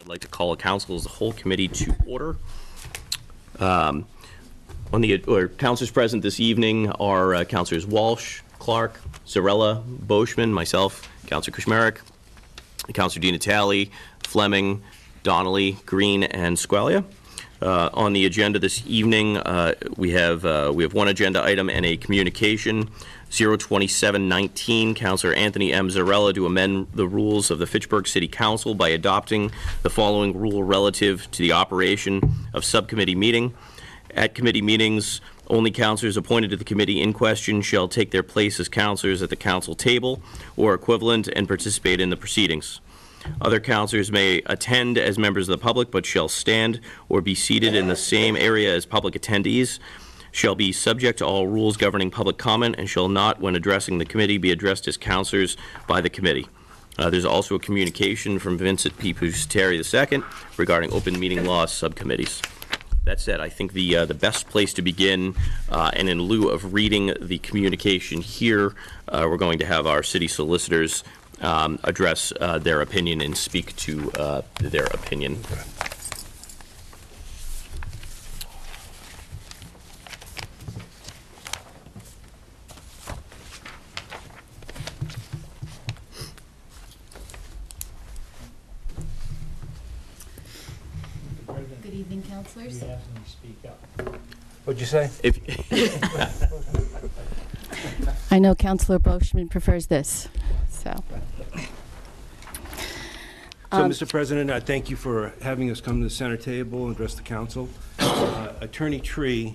I'd like to call a council as a whole committee to order. Councilors present this evening are Councilors Walsh, Clark, Zarella, Boschman, myself, Councilor Kushmarek, Councilor Di Natale, Fleming, Donnelly, Green, and Squalia. On the agenda this evening, we have one agenda item and a communication. 02719, Councilor Anthony M. Zarella to amend the rules of the Fitchburg City Council by adopting the following rule relative to the operation of subcommittee meeting. At committee meetings, only councilors appointed to the committee in question shall take their place as councilors at the council table or equivalent and participate in the proceedings. Other councilors may attend as members of the public but shall stand or be seated in the same area as public attendees, shall be subject to all rules governing public comment, and shall not, when addressing the committee, be addressed as councilors by the committee. There's also a communication from Vincent P. Pusateri II regarding open meeting law subcommittees. That said, I think the best place to begin, and in lieu of reading the communication here, we're going to have our city solicitors address their opinion and speak to their opinion. Good evening, councilors. You have to speak up. What'd you say? I know Councilor Boschman prefers this, so. Mr. President, I thank you for having us come to the center table and address the council. Attorney Tree,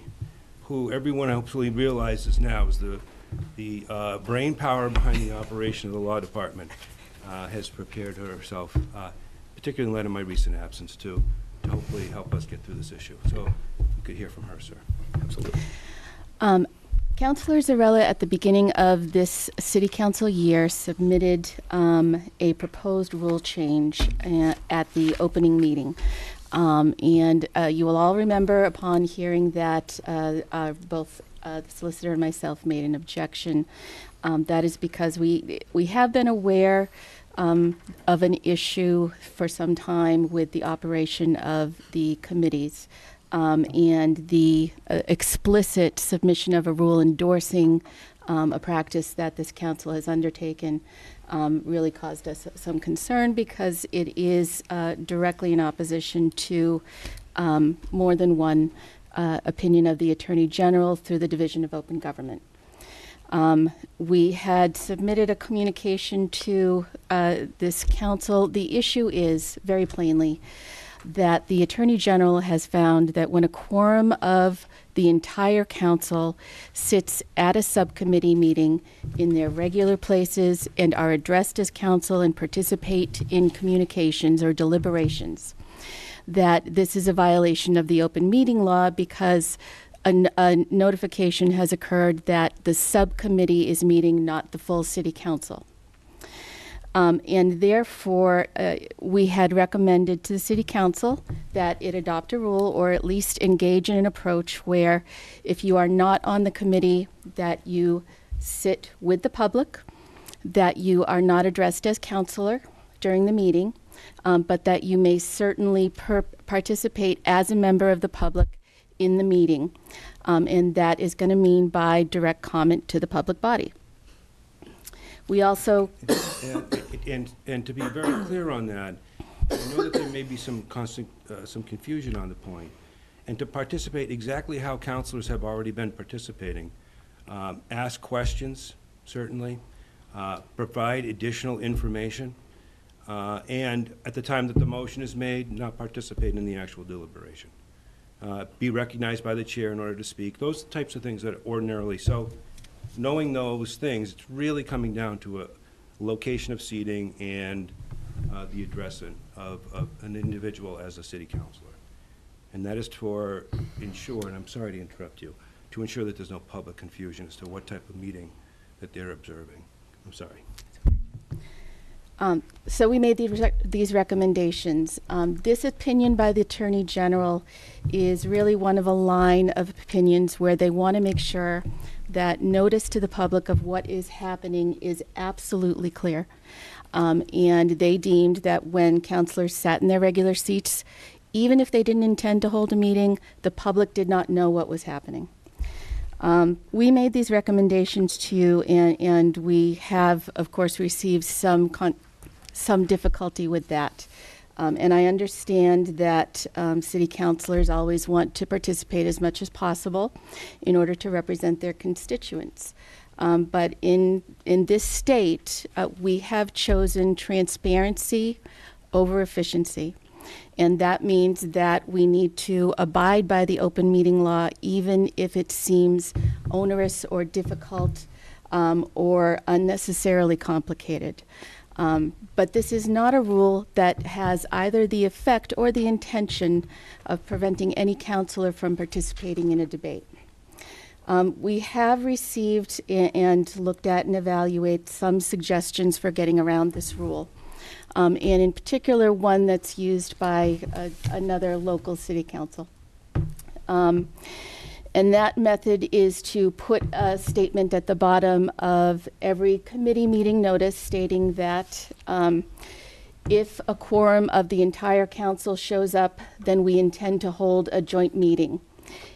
who everyone hopefully realizes now is the brain power behind the operation of the law department, has prepared herself, particularly in light of my recent absence, to hopefully help us get through this issue. So we could hear from her, sir. Absolutely. Councilor Zarella, at the beginning of this city council year, submitted a proposed rule change at the opening meeting. You will all remember upon hearing that both the solicitor and myself made an objection. That is because we have been aware of an issue for some time with the operation of the committees. And the explicit submission of a rule endorsing a practice that this council has undertaken really caused us some concern, because it is directly in opposition to more than one opinion of the Attorney General through the Division of Open Government. We had submitted a communication to this council. The issue is, very plainly, that the Attorney General has found that when a quorum of the entire council sits at a subcommittee meeting in their regular places and are addressed as council and participate in communications or deliberations, that this is a violation of the open meeting law, because a notification has occurred that the subcommittee is meeting, not the full city council. And therefore, we had recommended to the City Council that it adopt a rule, or at least engage in an approach where, if you are not on the committee, that you sit with the public, that you are not addressed as councilor during the meeting, but that you may certainly participate as a member of the public in the meeting. And that is going to mean by direct comment to the public body. We also... And to be very clear on that, I know that there may be some confusion on the point, and to participate exactly how councilors have already been participating. Ask questions, certainly, provide additional information, and at the time that the motion is made, not participate in the actual deliberation. Be recognized by the chair in order to speak. Those types of things that are ordinarily so. Knowing those things, it's really coming down to a location of seating and the addressing of an individual as a city councilor. And that is to ensure, and I'm sorry to interrupt you, to ensure that there's no public confusion as to what type of meeting that they're observing. I'm sorry. So we made these recommendations. This opinion by the Attorney General is really one of a line of opinions where they want to make sure that notice to the public of what is happening is absolutely clear. And they deemed that when councilors sat in their regular seats, even if they didn't intend to hold a meeting, the public did not know what was happening. We made these recommendations to you, and we have, of course, received some difficulty with that. And I understand that city councilors always want to participate as much as possible in order to represent their constituents. But in this state, we have chosen transparency over efficiency. And that means that we need to abide by the open meeting law, even if it seems onerous or difficult or unnecessarily complicated. But this is not a rule that has either the effect or the intention of preventing any councilor from participating in a debate. We have received and looked at and evaluate some suggestions for getting around this rule. And in particular, one that's used by another local city council. And that method is to put a statement at the bottom of every committee meeting notice stating that if a quorum of the entire council shows up, then we intend to hold a joint meeting.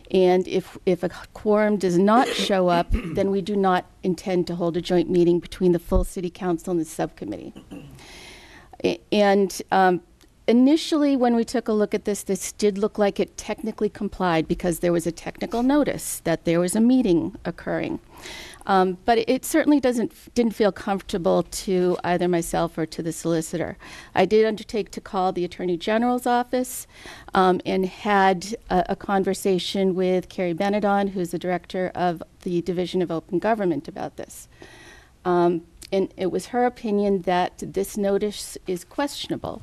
And if a quorum does not show up, then we do not intend to hold a joint meeting between the full city council and the subcommittee. And initially, when we took a look at this did look like it technically complied because there was a technical notice that there was a meeting occurring. But it certainly didn't feel comfortable to either myself or to the solicitor. I did undertake to call the Attorney General's office and had a conversation with Carrie Benedon, who's the director of the Division of Open Government, about this. And it was her opinion that this notice is questionable.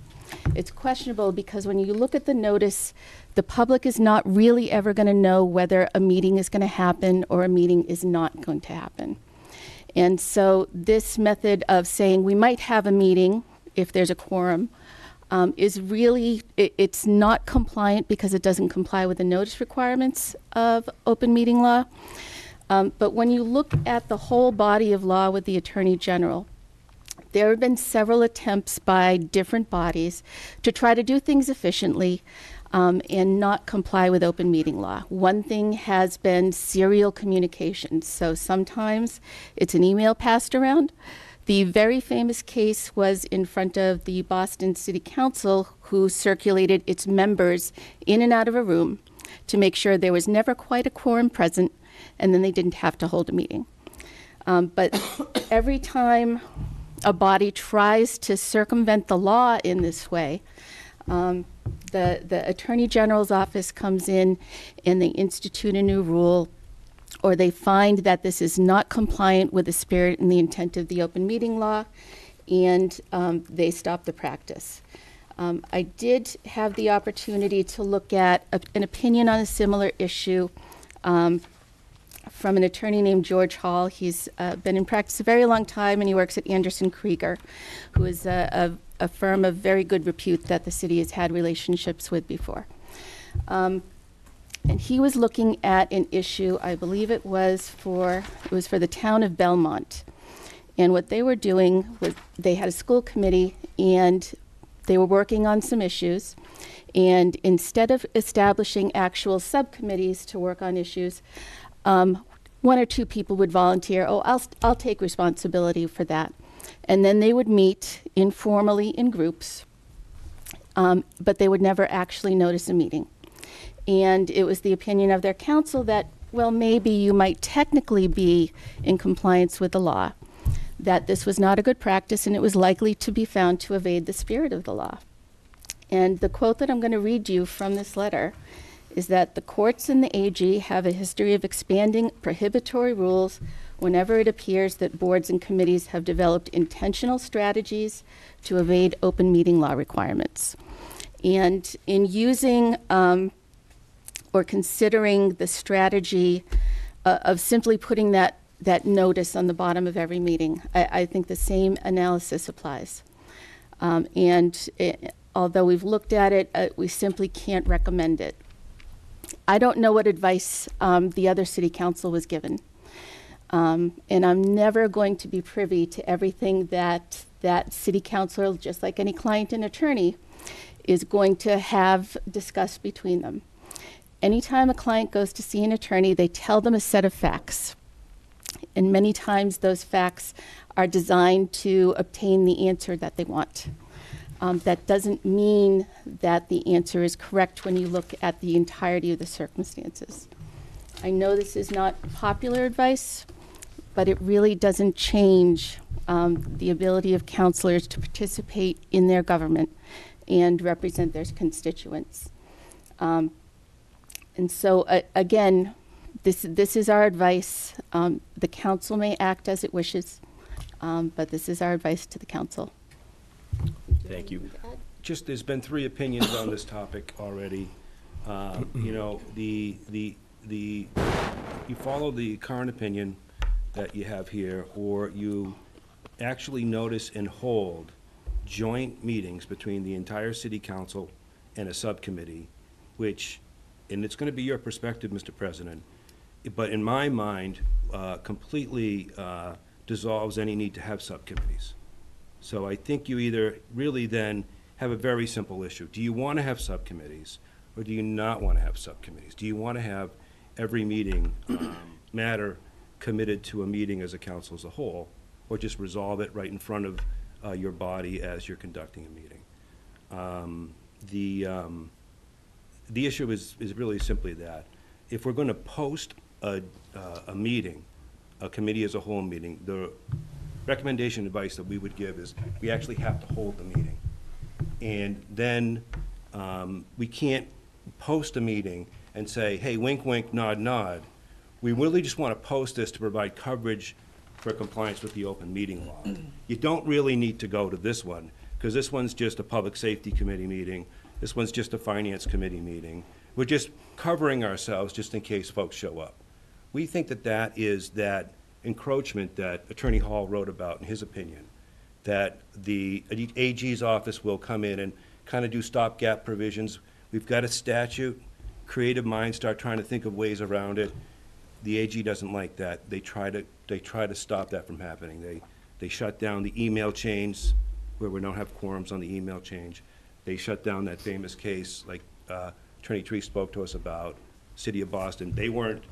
It's questionable because when you look at the notice, the public is not really ever going to know whether a meeting is going to happen or a meeting is not going to happen. And so this method of saying we might have a meeting if there's a quorum is really, it's not compliant because it doesn't comply with the notice requirements of open meeting law. But when you look at the whole body of law with the Attorney General, there have been several attempts by different bodies to try to do things efficiently and not comply with open meeting law. One thing has been serial communications. So sometimes it's an email passed around. The very famous case was in front of the Boston City Council, who circulated its members in and out of a room to make sure there was never quite a quorum present, and then they didn't have to hold a meeting. But every time a body tries to circumvent the law in this way, the Attorney General's office comes in and they institute a new rule, or they find that this is not compliant with the spirit and the intent of the open meeting law, and they stop the practice. I did have the opportunity to look at an opinion on a similar issue from an attorney named George Hall. He's been in practice a very long time, and he works at Anderson Krieger, who is a firm of very good repute that the city has had relationships with before. And he was looking at an issue, I believe it was for the town of Belmont. And what they were doing was they had a school committee, and they were working on some issues. And instead of establishing actual subcommittees to work on issues, one or two people would volunteer, oh, I'll take responsibility for that. And then they would meet informally in groups, but they would never actually notice a meeting. And it was the opinion of their counsel that, well, maybe you might technically be in compliance with the law, that this was not a good practice and it was likely to be found to evade the spirit of the law. And the quote that I'm going to read you from this letter is that the courts and the AG have a history of expanding prohibitory rules whenever it appears that boards and committees have developed intentional strategies to evade open meeting law requirements. And in using or considering the strategy of simply putting that notice on the bottom of every meeting, I think the same analysis applies. Although we've looked at it, we simply can't recommend it. I don't know what advice the other city council was given. And I'm never going to be privy to everything that that city councilor, just like any client and attorney, is going to have discussed between them. Anytime a client goes to see an attorney, they tell them a set of facts. And many times those facts are designed to obtain the answer that they want. That doesn't mean that the answer is correct when you look at the entirety of the circumstances. I know this is not popular advice, but it really doesn't change the ability of counselors to participate in their government and represent their constituents. And so, again, this is our advice. The council may act as it wishes, but this is our advice to the council. Thank you. Just, there's been 3 opinions on this topic already. You know, you follow the current opinion that you have here, or you actually notice and hold joint meetings between the entire city council and a subcommittee, which, and it's going to be your perspective, Mr. President, but in my mind, completely dissolves any need to have subcommittees. So I think you either really then have a very simple issue. Do you want to have subcommittees, or do you not want to have subcommittees? Do you want to have every meeting matter committed to a meeting as a council as a whole, or just resolve it right in front of your body as you're conducting a meeting? The issue is really simply that. If we're going to post a meeting, a committee as a whole meeting, the recommendation advice that we would give is we actually have to hold the meeting. And then we can't post a meeting and say, hey, wink, wink, nod, nod. We really just want to post this to provide coverage for compliance with the open meeting law. You don't really need to go to this one, because this one's just a public safety committee meeting. This one's just a finance committee meeting. We're just covering ourselves just in case folks show up. We think that that is that encroachment that Attorney Hall wrote about in his opinion, that the AG's office will come in and kind of do stopgap provisions. We've got a statute. Creative minds start trying to think of ways around it. The AG doesn't like that. They try to stop that from happening. They shut down the email chains where we don't have quorums on the email change. They shut down that famous case like Attorney Tree spoke to us about, City of Boston. They weren't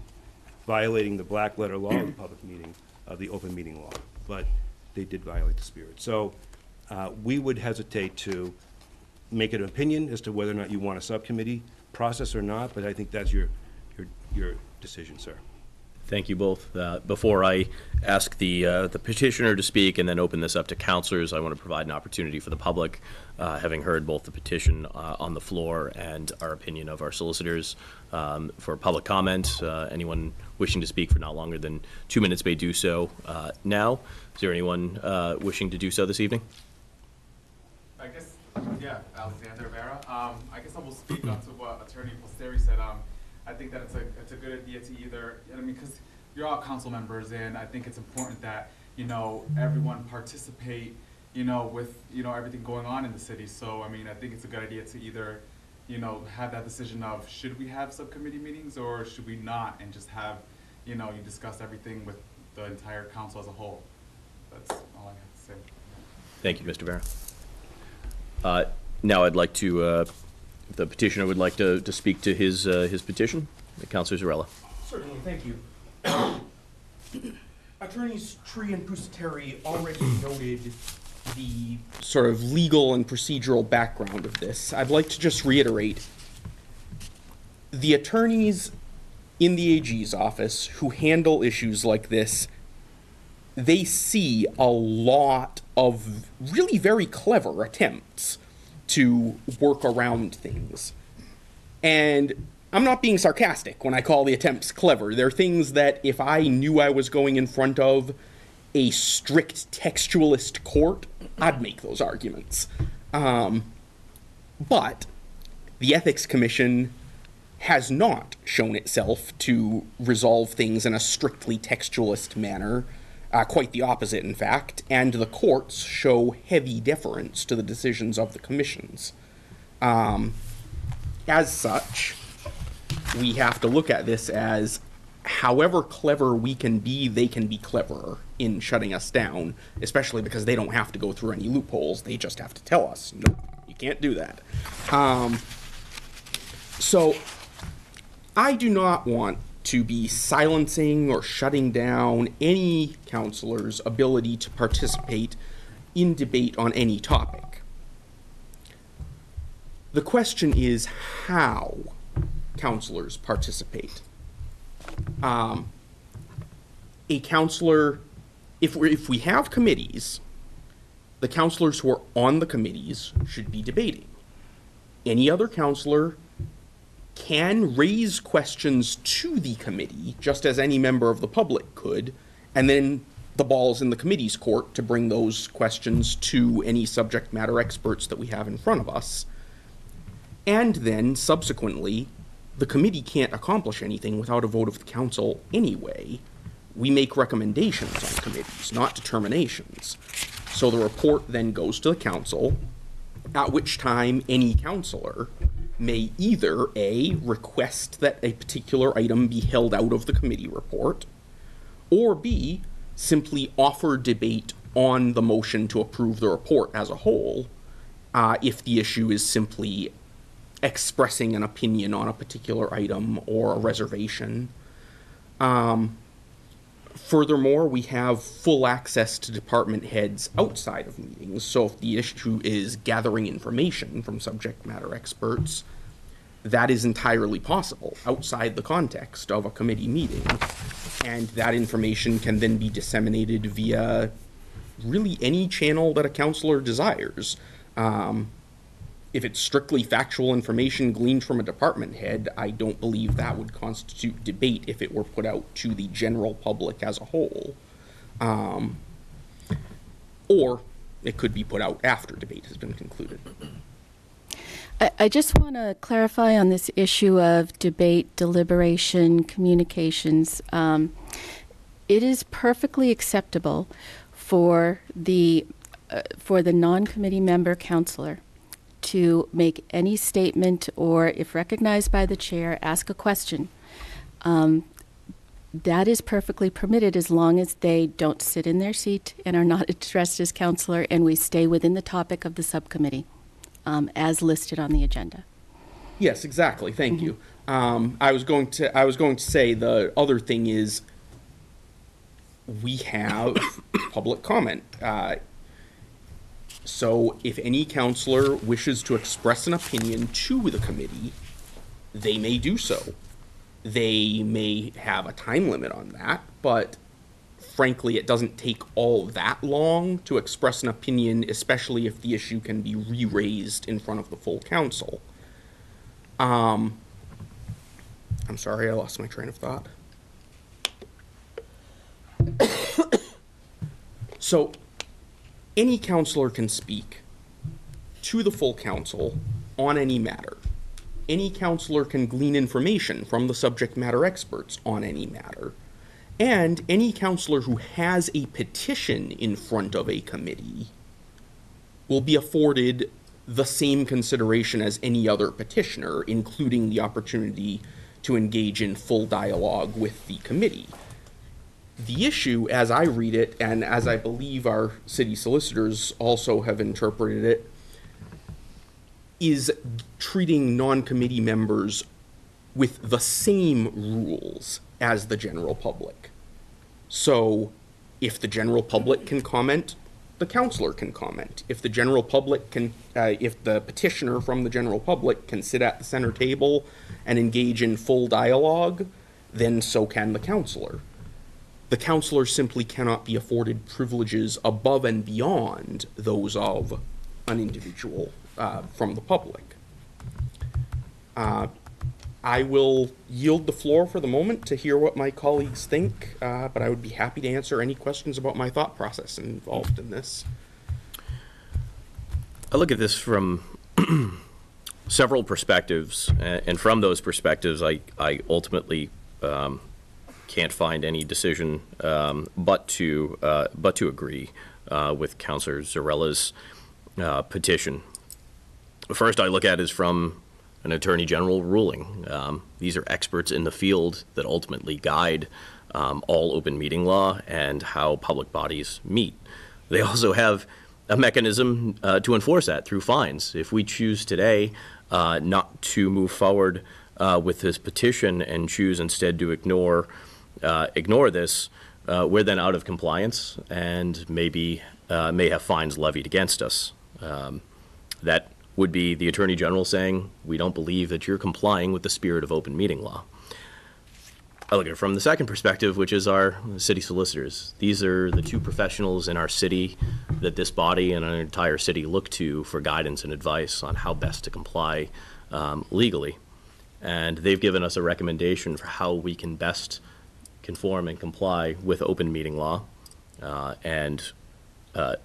violating the black letter law of the public meeting, of the open meeting law, but they did violate the spirit. So we would hesitate to make an opinion as to whether or not you want a subcommittee process or not, but I think that's your decision, sir. Thank you both. Before I ask the petitioner to speak and then open this up to counselors, I want to provide an opportunity for the public, having heard both the petition on the floor and our opinion of our solicitors, for public comment. Anyone wishing to speak for not longer than 2 minutes may do so now. Is there anyone wishing to do so this evening? I guess, yeah, Alexander Vera. I guess I will speak on to what Attorney Posteri said. I think that it's a good idea to either, I mean, because you're all council members, and I think it's important that, you know, everyone participate, you know, with, you know, everything going on in the city. So, I mean, I think it's a good idea to either, you know, have that decision of should we have subcommittee meetings or should we not, and just have, you know, you discuss everything with the entire council as a whole. That's all I have to say. Thank you, Mr. Vera. Now I'd like to, if the petitioner would like to speak to his petition, Councilor Zarella. Certainly, thank you. Attorneys Tree and Pusateri already noted the sort of legal and procedural background of this. I'd like to just reiterate, the attorneys in the AG's office who handle issues like this, they see a lot of really very clever attempts to work around things. And I'm not being sarcastic when I call the attempts clever. They're things that if I knew I was going in front of a strict textualist court, I'd make those arguments. But the Ethics Commission has not shown itself to resolve things in a strictly textualist manner. Quite the opposite, in fact, and the courts show heavy deference to the decisions of the commissions. As such, we have to look at this as however clever we can be, they can be cleverer in shutting us down, especially because they don't have to go through any loopholes. They just have to tell us, no, you can't do that. So I do not want to be silencing or shutting down any counselor's ability to participate in debate on any topic. The question is how counselors participate. A counselor, if we have committees, the counselors who are on the committees should be debating. Any other counselor can raise questions to the committee, just as any member of the public could, and then the ball's in the committee's court to bring those questions to any subject matter experts that we have in front of us. And then, subsequently, the committee can't accomplish anything without a vote of the council anyway. We make recommendations on committees, not determinations. So the report then goes to the council, at which time any counselor may either A, request that a particular item be held out of the committee report, or B, simply offer debate on the motion to approve the report as a whole, if the issue is simply expressing an opinion on a particular item or a reservation. Furthermore, we have full access to department heads outside of meetings, so if the issue is gathering information from subject matter experts, that is entirely possible outside the context of a committee meeting, and that information can then be disseminated via really any channel that a counselor desires. If it's strictly factual information gleaned from a department head, I don't believe that would constitute debate if it were put out to the general public as a whole. Or it could be put out after debate has been concluded. I just want to clarify on this issue of debate, deliberation, communications. It is perfectly acceptable for the non-committee member counselor to make any statement or, if recognized by the chair, ask a question. That is perfectly permitted as long as they don't sit in their seat and are not addressed as counselor, and we stay within the topic of the subcommittee as listed on the agenda. Yes, exactly. Thank you. I was going to say the other thing is we have public comment. So if any counselor wishes to express an opinion to the committee, they may do so. They may have a time limit on that, but frankly, it doesn't take all that long to express an opinion, especially if the issue can be re-raised in front of the full council. I'm sorry, I lost my train of thought. So, any counselor can speak to the full council on any matter. Any counselor can glean information from the subject matter experts on any matter. And any counselor who has a petition in front of a committee will be afforded the same consideration as any other petitioner, including the opportunity to engage in full dialogue with the committee. The issue, as I read it, and as I believe our city solicitors also have interpreted it, is treating non-committee members with the same rules as the general public. So, if the general public can comment, the counselor can comment. If the general public can, if the petitioner from the general public can sit at the center table and engage in full dialogue, then so can the counselor. The counselor simply cannot be afforded privileges above and beyond those of an individual from the public. I will yield the floor for the moment to hear what my colleagues think, but I would be happy to answer any questions about my thought process involved in this. I look at this from several perspectives, and from those perspectives, I ultimately can't find any decision but to agree with Councillor Zarella's petition. First, I look at it as from an attorney general ruling. These are experts in the field that ultimately guide all open meeting law and how public bodies meet. They also have a mechanism to enforce that through fines. If we choose today not to move forward with this petition and choose instead to ignore this, we're then out of compliance and maybe may have fines levied against us. That would be the Attorney General saying, we don't believe that you're complying with the spirit of open meeting law. I look at it from the second perspective, which is our city solicitors. These are the two professionals in our city that this body and our entire city look to for guidance and advice on how best to comply legally. And they've given us a recommendation for how we can best conform and comply with open meeting law.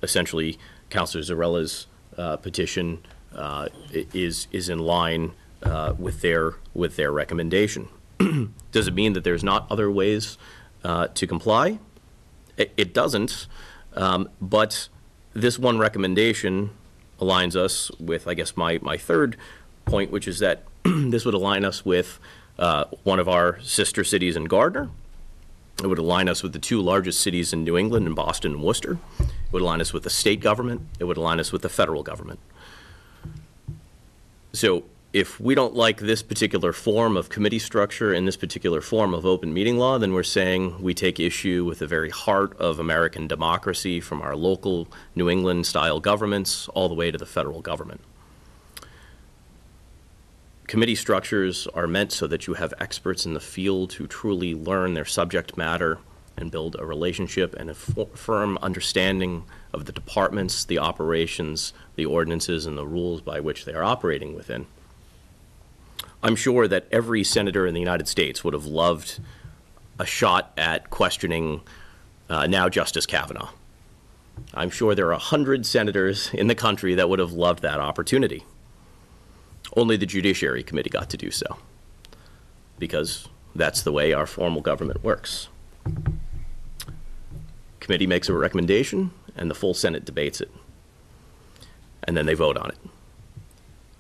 Essentially, Councilor Zarella's petition is in line with their recommendation. Does it mean that there's not other ways to comply? It doesn't, but this one recommendation aligns us with, I guess, my third point, which is that this would align us with one of our sister cities in Gardner. It would align us with the two largest cities in New England, in Boston and Worcester. It would align us with the state government. It would align us with the federal government. So if we don't like this particular form of committee structure and this particular form of open meeting law, then we're saying we take issue with the very heart of American democracy, from our local New England-style governments all the way to the federal government. Committee structures are meant so that you have experts in the field who truly learn their subject matter and build a relationship and a firm understanding of the departments, the operations, the ordinances, and the rules by which they are operating within. I'm sure that every senator in the United States would have loved a shot at questioning now Justice Kavanaugh. I'm sure there are 100 senators in the country that would have loved that opportunity. Only the Judiciary Committee got to do so, because that's the way our formal government works. Committee makes a recommendation, and the full Senate debates it, and then they vote on it.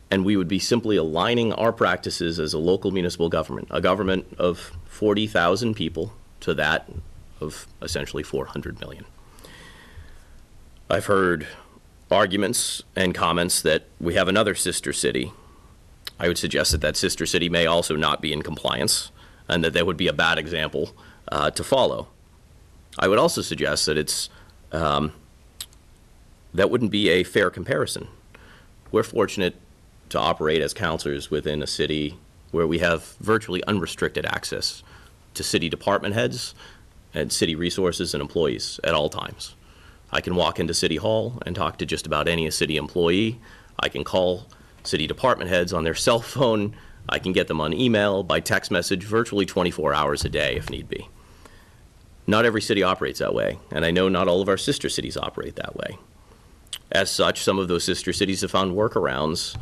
And we would be simply aligning our practices as a local municipal government, a government of 40,000 people, to that of essentially 400 million. I've heard arguments and comments that we have another sister city. I would suggest that that sister city may also not be in compliance, and that would be a bad example to follow. I would also suggest that that wouldn't be a fair comparison. We're fortunate to operate as councilors within a city where we have virtually unrestricted access to city department heads and city resources and employees at all times. I can walk into City Hall and talk to just about any city employee. I can call city department heads on their cell phone. I can get them on email, by text message, virtually 24 hours a day if need be. Not every city operates that way, and I know not all of our sister cities operate that way. As such, some of those sister cities have found workarounds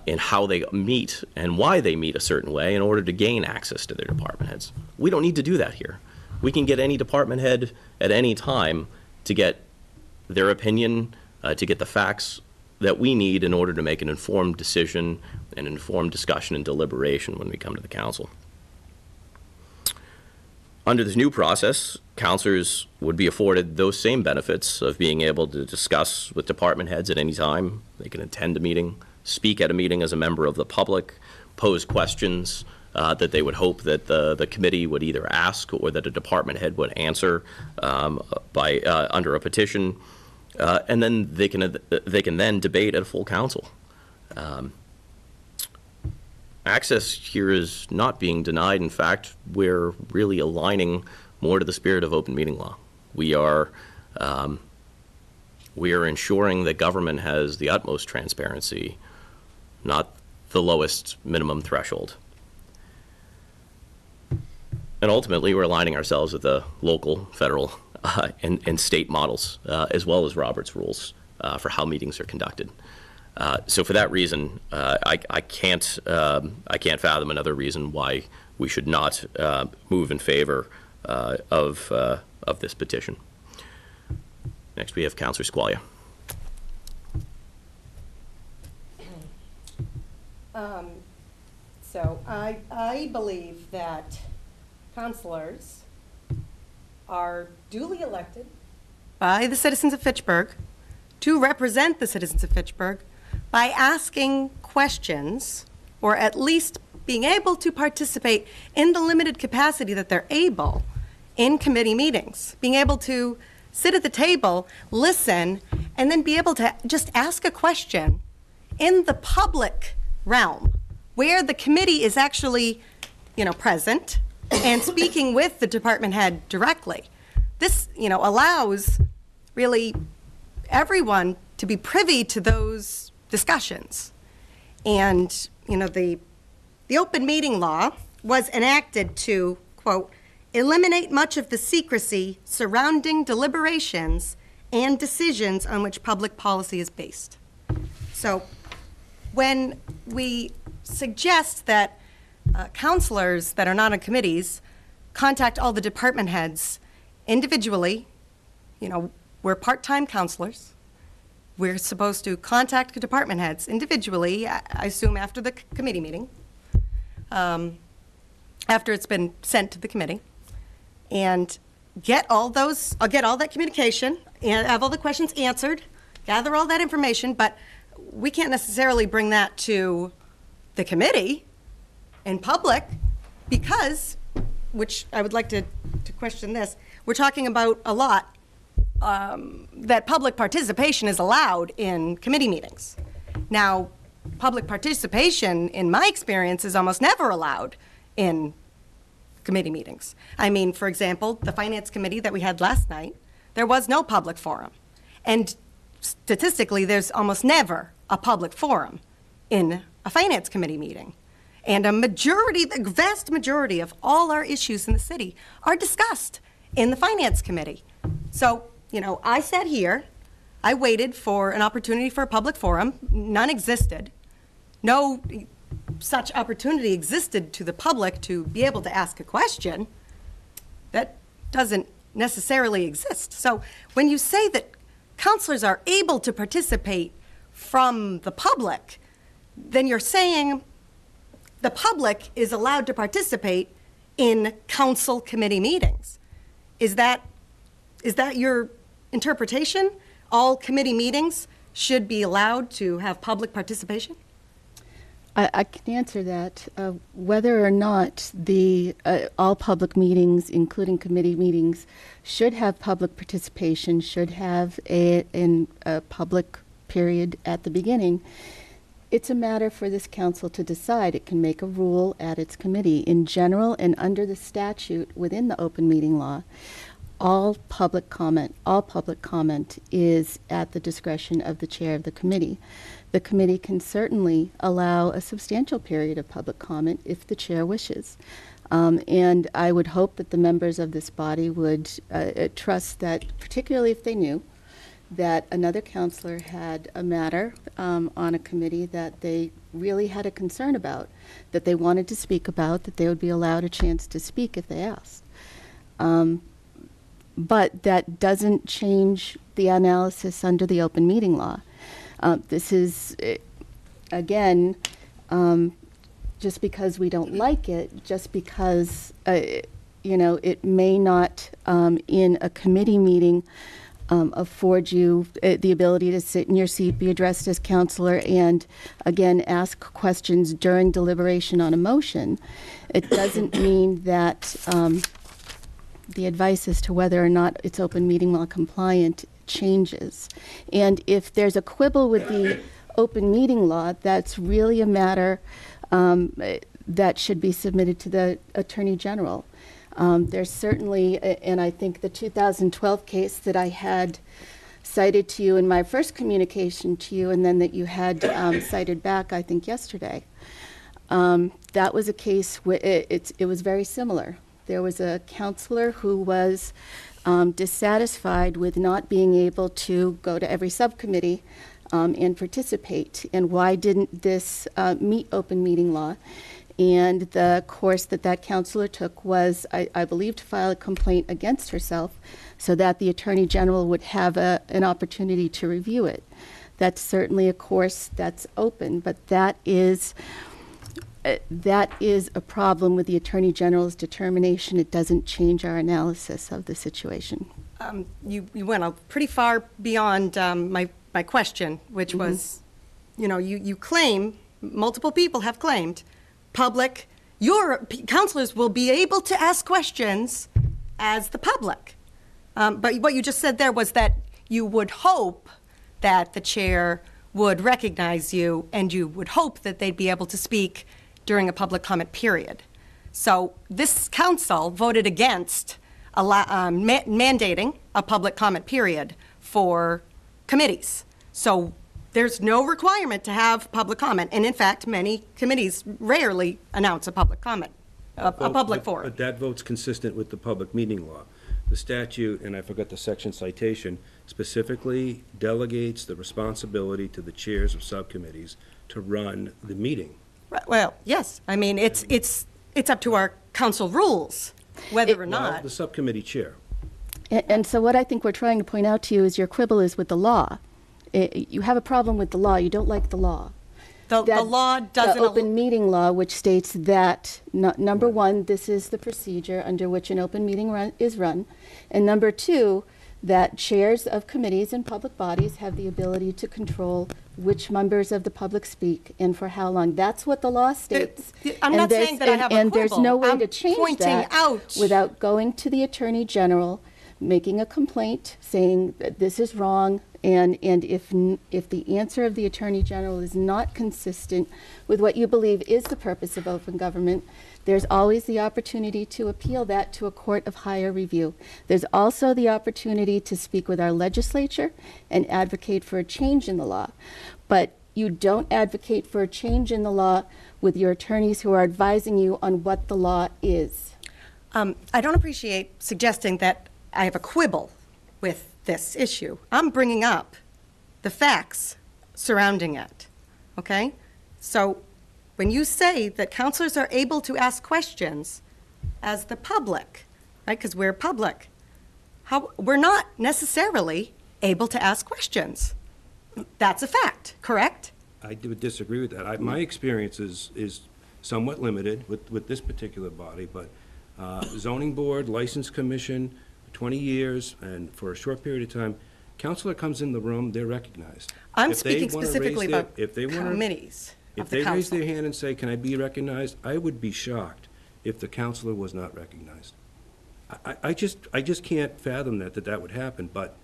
in how they meet and why they meet a certain way in order to gain access to their department heads. We don't need to do that here. We can get any department head at any time to get their opinion, to get the facts that we need in order to make an informed decision, an informed discussion and deliberation when we come to the council. Under this new process, councilors would be afforded those same benefits of being able to discuss with department heads at any time. They can attend a meeting, speak at a meeting as a member of the public, pose questions that they would hope that the committee would either ask or that a department head would answer under a petition, and then they can then debate at a full council. Access here is not being denied. In fact, we're really aligning more to the spirit of open meeting law. We are ensuring that government has the utmost transparency, not the lowest minimum threshold. And ultimately, we're aligning ourselves with the local, federal, and state models, as well as Robert's rules for how meetings are conducted. So for that reason, I can't fathom another reason why we should not move in favor of this petition. Next, we have Councilor Squalia. So I believe that counselors are duly elected by the citizens of Fitchburg to represent the citizens of Fitchburg by asking questions, or at least being able to participate in the limited capacity that they're able in committee meetings, being able to sit at the table, listen, and then be able to just ask a question in the public realm where the committee is actually, present and speaking with the department head directly. This, allows really everyone to be privy to those discussions. And, the open meeting law was enacted to, quote, eliminate much of the secrecy surrounding deliberations and decisions on which public policy is based. So when we suggest that counselors that are not on committees contact all the department heads individually, we're part-time counselors. We're supposed to contact the department heads individually, I assume after the committee meeting, after it's been sent to the committee, and get all that communication, and have all the questions answered, gather all that information, but we can't necessarily bring that to the committee in public because, which I would like to question this, we're talking about a lot that public participation is allowed in committee meetings. Now, public participation, in my experience, is almost never allowed in committee meetings. I mean, for example, the Finance Committee that we had last night, there was no public forum. And statistically, there's almost never a public forum in a Finance Committee meeting. And the vast majority of all our issues in the city are discussed in the Finance Committee. So, I sat here, I waited for an opportunity for a public forum, none existed. No such opportunity existed to the public to be able to ask a question. That doesn't necessarily exist. So when you say that counselors are able to participate from the public, then you're saying the public is allowed to participate in council committee meetings. Is that your interpretation? All committee meetings should be allowed to have public participation? I can answer that. Whether or not all public meetings, including committee meetings, should have public participation, should have a public period at the beginning, it's a matter for this council to decide. It can make a rule at its committee. In general and under the statute within the open meeting law, all public comment is at the discretion of the chair of the committee. The committee can certainly allow a substantial period of public comment if the chair wishes. And I would hope that the members of this body would trust that, particularly if they knew that another counselor had a matter on a committee that they really had a concern about, that they wanted to speak about, that they would be allowed a chance to speak if they asked. But that doesn't change the analysis under the open meeting law. This is, again, just because we don't like it, just because, it may not, in a committee meeting, afford you the ability to sit in your seat, be addressed as counselor, and, again, ask questions during deliberation on a motion. It doesn't mean that the advice as to whether or not it's open meeting law compliant changes. And if there's a quibble with the open meeting law, that's really a matter that should be submitted to the Attorney General. There's certainly, and I think the 2012 case that I had cited to you in my first communication to you, and then that you had cited back, I think, yesterday, that was a case where it was very similar. There was a counselor who was dissatisfied with not being able to go to every subcommittee and participate. And why didn't this meet open meeting law? And the course that counselor took was, I believe, to file a complaint against herself so that the Attorney General would have an opportunity to review it. That's certainly a course that's open, but that is a problem with the Attorney General's determination. It doesn't change our analysis of the situation. You went pretty far beyond my question, which was, you claim, multiple people have claimed, your counselors will be able to ask questions as the public. But what you just said there was that you would hope that the chair would recognize you, and you would hope that they'd be able to speak during a public comment period. So this council voted against mandating a public comment period for committees. So there's no requirement to have public comment. And in fact, many committees rarely announce a public comment, a public forum. But that vote's consistent with the public meeting law. The statute, and I forgot the section citation, specifically delegates the responsibility to the chairs of subcommittees to run the meeting. Well, yes. I mean, it's up to our council rules whether or not. Well, the subcommittee chair. And so what I think we're trying to point out to you is your quibble is with the law. You have a problem with the law. You don't like the law. The law doesn't. The open meeting law, which states that, number one, this is the procedure under which an open meeting is run. And number two, that chairs of committees and public bodies have the ability to control which members of the public speak and for how long. That's what the law states. I'm not saying that I have a quibble. And there's no way I'm to change pointing that out. without going to the Attorney General, making a complaint, saying that this is wrong, and if the answer of the Attorney General is not consistent with what you believe is the purpose of open government, there's always the opportunity to appeal that to a court of higher review. There's also the opportunity to speak with our legislature and advocate for a change in the law. But you don't advocate for a change in the law with your attorneys who are advising you on what the law is. I don't appreciate suggesting that I have a quibble with this issue. I'm bringing up the facts surrounding it, okay? So when you say that counselors are able to ask questions as the public, right, because we're public, we're not necessarily able to ask questions. That's a fact, correct? I would disagree with that. My experience is somewhat limited with this particular body, but zoning board, license commission, 20 years, and for a short period of time, counselor comes in the room, they're recognized. I'm If they speaking wanna specifically raise their- about if they wanna- committees of If the they raise council. their hand and say, can I be recognized, I would be shocked if the counselor was not recognized. I just can't fathom that would happen, but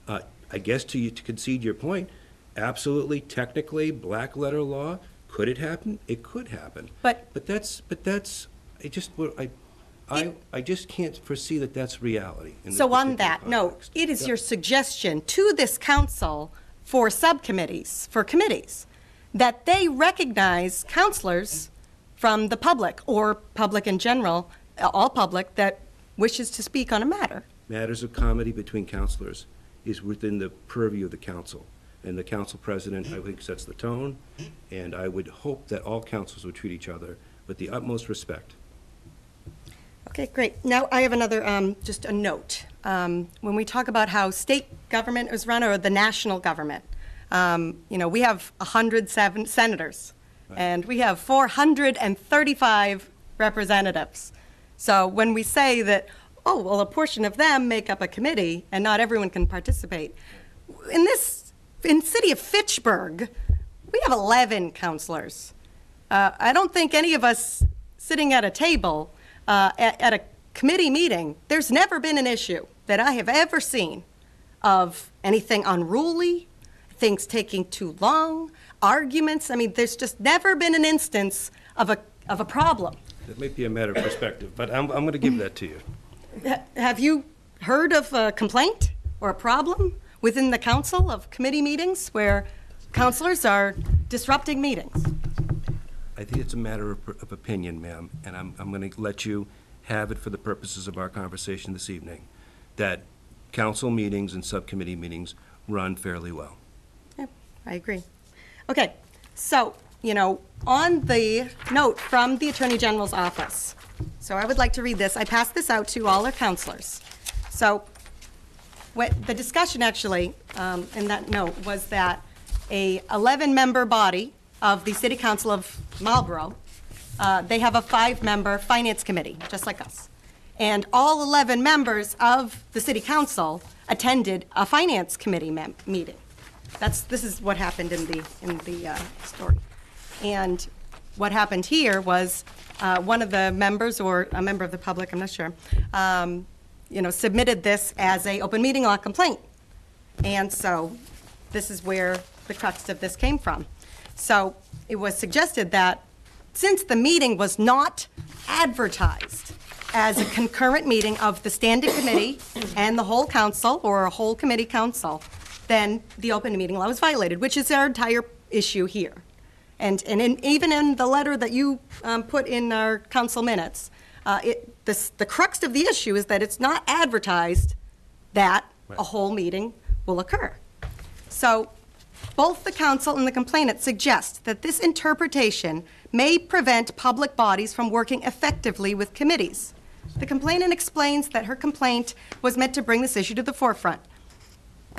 I guess to concede your point, absolutely, technically, black letter law, could it happen? It could happen. But that's, I just can't foresee that that's reality. In this so on particular that note, context. it is Yeah. your suggestion to this council for subcommittees, for committees, that they recognize counselors from the public or public in general, all public that wishes to speak on a matter. Matters of comity between counselors is within the purview of the council. And the council president, I think, sets the tone, and I would hope that all councils would treat each other with the utmost respect. Okay, great. Now I have another, just a note. When we talk about how state government is run or the national government, we have 107 senators, and we have 435 representatives. So when we say that, oh, well, a portion of them make up a committee and not everyone can participate, in city of Fitchburg, we have 11 counselors. I don't think any of us sitting at a table at a committee meeting, there's never been an issue that I have ever seen of anything unruly, things taking too long, arguments. I mean, there's just never been an instance of a problem. That may be a matter of perspective, but I'm going to give that to you. Have you heard of a complaint or a problem within the council of committee meetings where counselors are disrupting meetings? I think it's a matter of opinion, ma'am, and I'm going to let you have it for the purposes of our conversation this evening, that council meetings and subcommittee meetings run fairly well. Yeah, I agree. Okay, so, on the note from the Attorney General's office, so I would like to read this. I passed this out to all our counselors. So the discussion actually in that note was that a 11-member body of the City Council of Marlborough, they have a 5-member finance committee, just like us. And all 11 members of the City Council attended a finance committee meeting. This is what happened in the story. And what happened here was one of the members, or a member of the public, I'm not sure, submitted this as a open meeting law complaint. And so this is where the crux of this came from. So it was suggested that since the meeting was not advertised as a concurrent meeting of the standing committee and the whole council, or a whole committee council, then the open meeting law was violated, which is our entire issue here. And even in the letter that you put in our council minutes, the crux of the issue is that it's not advertised that a whole meeting will occur. So both the council and the complainant suggest that this interpretation may prevent public bodies from working effectively with committees. The complainant explains that her complaint was meant to bring this issue to the forefront.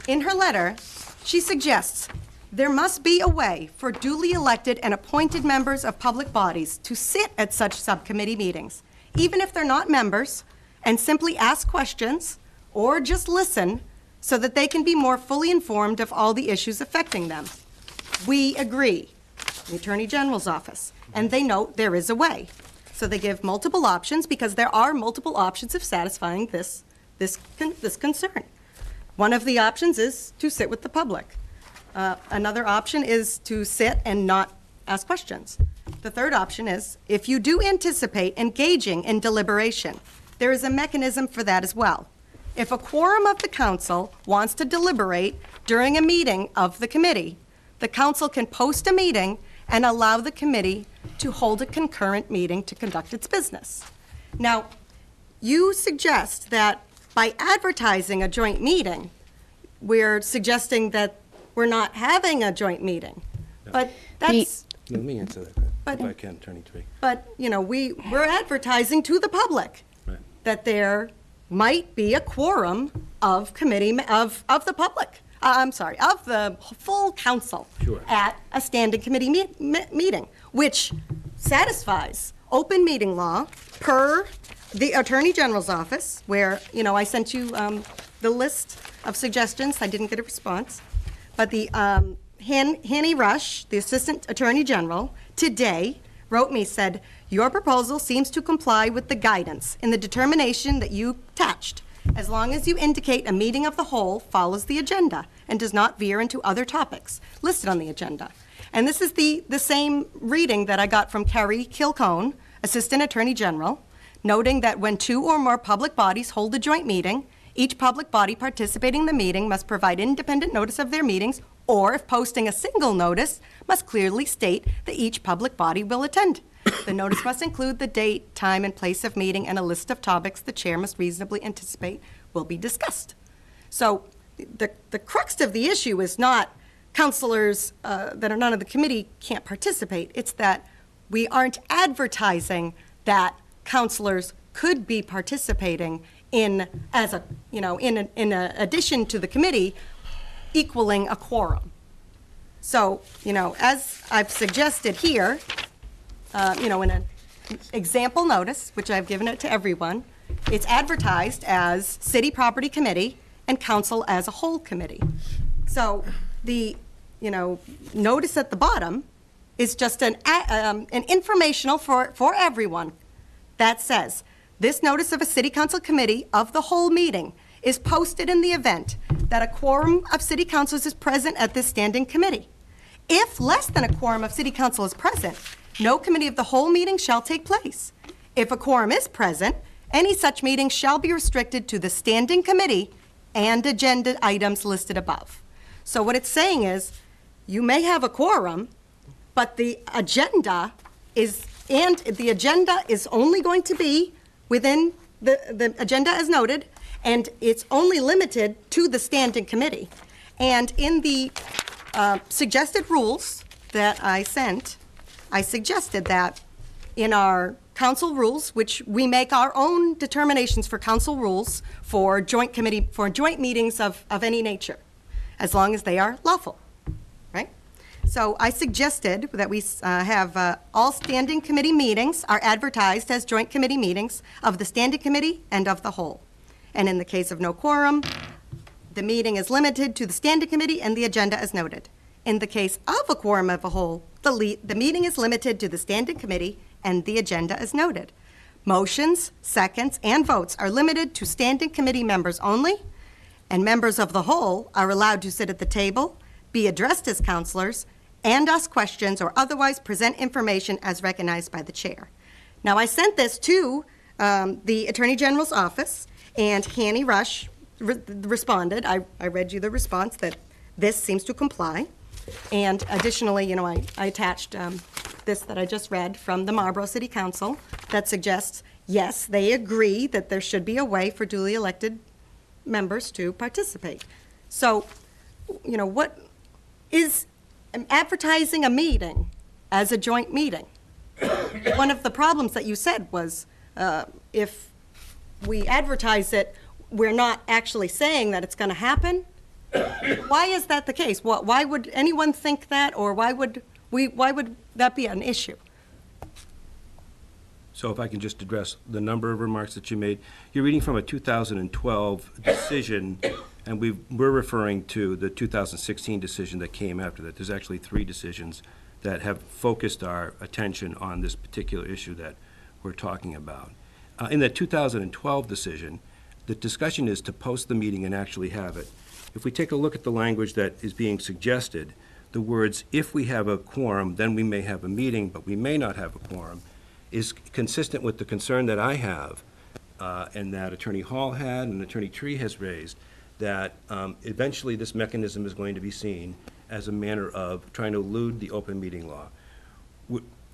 In her letter, she suggests there must be a way for duly elected and appointed members of public bodies to sit at such subcommittee meetings, even if they're not members, and simply ask questions or just listen so that they can be more fully informed of all the issues affecting them. We agree, the Attorney General's office, and they note there is a way. So they give multiple options because there are multiple options of satisfying this concern. One of the options is to sit with the public. Another option is to sit and not ask questions. The third option is, if you do anticipate engaging in deliberation, there is a mechanism for that as well. If a quorum of the council wants to deliberate during a meeting of the committee, the council can post a meeting and allow the committee to hold a concurrent meeting to conduct its business. Now, you suggest that by advertising a joint meeting, we're suggesting that we're not having a joint meeting. But that's... Let me answer that, if I can, Attorney Tree. But, we're advertising to the public that there might be a quorum of of the public, of the full council at a standing committee meeting, which satisfies open meeting law per the Attorney General's office, where, I sent you the list of suggestions. I didn't get a response. But the Hanny Rush, the Assistant Attorney General, today wrote me, said, your proposal seems to comply with the guidance in the determination that you attached, as long as you indicate a meeting of the whole follows the agenda and does not veer into other topics listed on the agenda. And this is the same reading that I got from Kerry Kilcone, Assistant Attorney General, noting that when 2 or more public bodies hold a joint meeting, each public body participating in the meeting must provide independent notice of their meetings, or if posting a single notice, must clearly state that each public body will attend. The notice must include the date, time, and place of meeting and a list of topics the chair must reasonably anticipate will be discussed. So the crux of the issue is not councilors that are not on the committee can't participate. It's that we aren't advertising that councilors could be participating in addition to the committee, equaling a quorum. So, as I've suggested here, in an example notice, which I've given it to everyone, it's advertised as City Property Committee and Council as a whole committee. So the, notice at the bottom is just an informational for everyone that says, this notice of a City Council Committee of the whole meeting is posted in the event that a quorum of City Councilors is present at this standing committee. If less than a quorum of City Council is present, no committee of the whole meeting shall take place. If a quorum is present, any such meeting shall be restricted to the standing committee and agenda items listed above. So what it's saying is, you may have a quorum, but the agenda is only going to be within the agenda as noted, and it's only limited to the standing committee. And in the suggested rules that I sent, I suggested that in our council rules, which we make our own determinations for council rules for joint meetings of any nature, as long as they are lawful, right? So I suggested that we have all standing committee meetings are advertised as joint committee meetings of the standing committee and of the whole. And in the case of no quorum, the meeting is limited to the standing committee and the agenda as noted. In the case of a quorum of a whole, the meeting is limited to the standing committee and the agenda as noted. Motions, seconds, and votes are limited to standing committee members only, and members of the whole are allowed to sit at the table, be addressed as counselors, and ask questions or otherwise present information as recognized by the chair. Now, I sent this to the Attorney General's office, and Hanny Rush responded. I read you the response that this seems to comply. And additionally, you know, I attached this that I just read from the Marlborough City Council that suggests, yes, they agree that there should be a way for duly elected members to participate. So, you know, what is advertising a meeting as a joint meeting? One of the problems that you said was if we advertise it, we're not actually saying that it's going to happen. Why is that the case? Why would anyone think that, or why would that be an issue? So if I can just address the number of remarks that you made. You're reading from a 2012 decision, and we're referring to the 2016 decision that came after that. There's actually 3 decisions that have focused our attention on this particular issue that we're talking about. In the 2012 decision, the discussion is to post the meeting and actually have it. If we take a look at the language that is being suggested, the words, if we have a quorum, then we may have a meeting, but we may not have a quorum, is consistent with the concern that I have, and that Attorney Hall had and Attorney Tree has raised, that eventually this mechanism is going to be seen as a manner of trying to elude the open meeting law.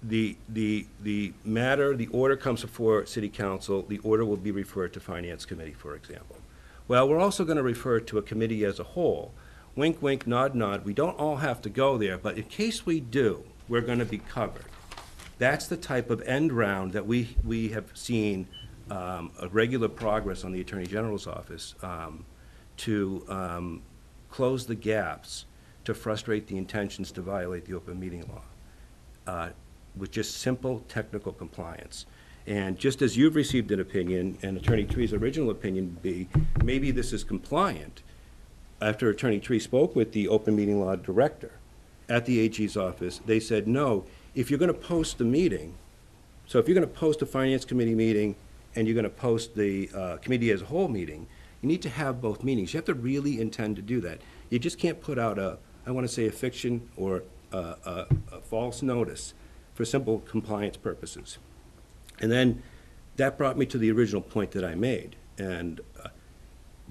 The order comes before City Council, the order will be referred to Finance Committee, for example. Well, we're also going to refer to a committee as a whole. Wink, wink, nod, nod. We don't all have to go there, but in case we do, we're going to be covered. That's the type of end round that we have seen a regular progress on the Attorney General's office to close the gaps to frustrate the intentions to violate the open meeting law with just simple technical compliance. And just as you've received an opinion, and Attorney Tree's original opinion would be, maybe this is compliant, after Attorney Tree spoke with the open meeting law director at the AG's office, they said, no, if you're going to post the meeting, so if you're going to post a Finance Committee meeting and you're going to post the committee as a whole meeting, you need to have both meetings. You have to really intend to do that. You just can't put out I want to say a fiction or a false notice for simple compliance purposes. And then that brought me to the original point that I made. And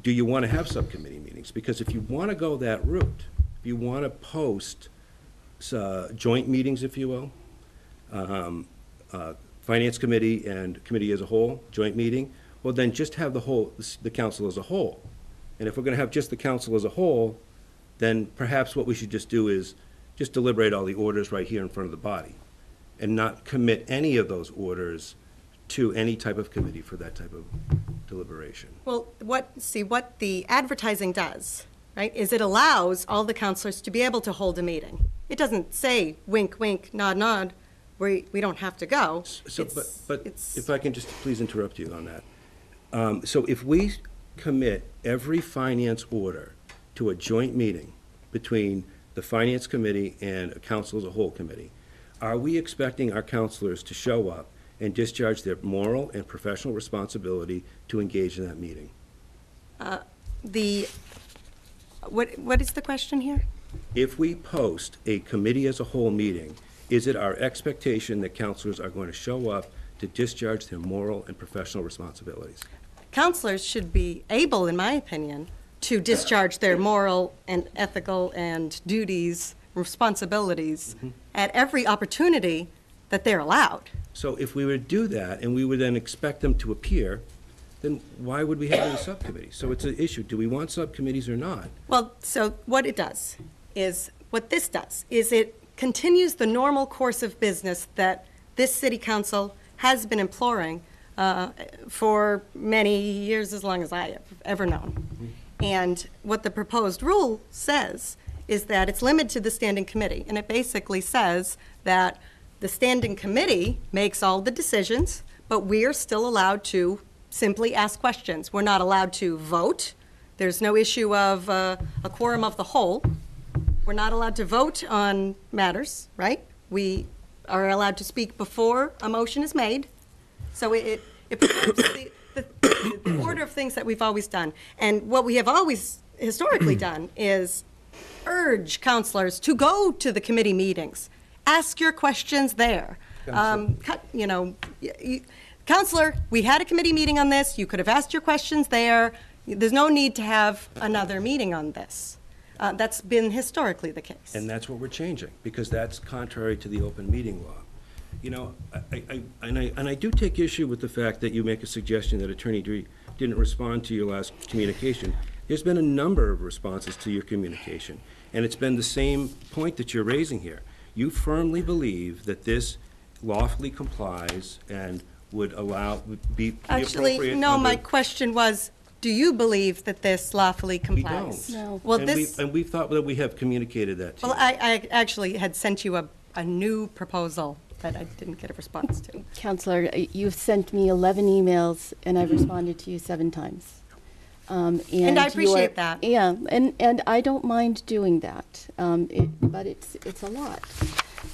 do you want to have subcommittee meetings? Because if you want to go that route, if you want to post joint meetings, if you will, Finance Committee and committee as a whole, joint meeting, well, then just have the council as a whole. And if we're going to have just the council as a whole, then perhaps what we should just do is just deliberate all the orders right here in front of the body and not commit any of those orders to any type of committee for that type of deliberation. Well, what the advertising does, right, is it allows all the counselors to be able to hold a meeting. It doesn't say wink, wink, nod, nod, we don't have to go. So, but if I can just please interrupt you on that. So if we commit every finance order to a joint meeting between the Finance Committee and a council as a whole committee, are we expecting our counselors to show up and discharge their moral and professional responsibility to engage in that meeting? What is the question here? If we post a committee as a whole meeting, is it our expectation that counselors are going to show up to discharge their moral and professional responsibilities? Counselors should be able, in my opinion, to discharge their moral and ethical and duties, responsibilities at every opportunity that they're allowed. So if we would do that and we would then expect them to appear, then why would we have any subcommittees? So it's an issue. Do we want subcommittees or not? Well, so what this does is it continues the normal course of business that this city council has been imploring for many years, as long as I have ever known. And what the proposed rule says is that it's limited to the standing committee. And it basically says that the standing committee makes all the decisions, but we are still allowed to simply ask questions. We're not allowed to vote. There's no issue of a quorum of the whole. We're not allowed to vote on matters, right? We are allowed to speak before a motion is made. So it preserves the order of things that we've always done. And what we have always historically done is urge counselors to go to the committee meetings. Ask your questions there. Counselor, we had a committee meeting on this. You could have asked your questions there. There's no need to have another meeting on this. That's been historically the case. And that's what we're changing, because that's contrary to the open meeting law. You know, I do take issue with the fact that you make a suggestion that Attorney Dree didn't respond to your last communication. There's been a number of responses to your communication, and it's been the same point that you're raising here. You firmly believe that this lawfully complies and would be Actually, appropriate no, under- my question was, do you believe that this lawfully We complies? don't. No. Well, And this, we thought that we have communicated that to well, you. I actually had sent you a new proposal that I didn't get a response to. Counselor, you've sent me 11 emails, and I've responded to you 7 times. And I you are- appreciate that. Yeah, and I don't mind doing that, but it's a lot.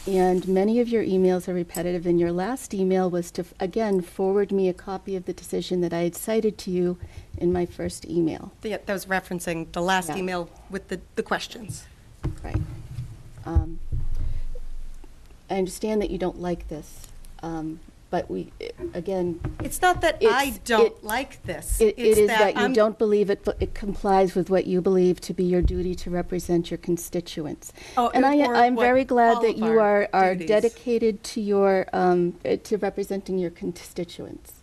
And many of your emails are repetitive, and your last email was to, again, forward me a copy of the decision that I had cited to you in my first email. That was referencing the last Yeah. email with the questions. Right. I understand that you don't like this, but again, It's not that I It's- don't it- like this. it It's is that you I'm- don't believe it complies with what you believe to be your duty to represent your constituents. Oh, And or I'm what very glad all that of you our are duties. dedicated to your, to representing your constituents.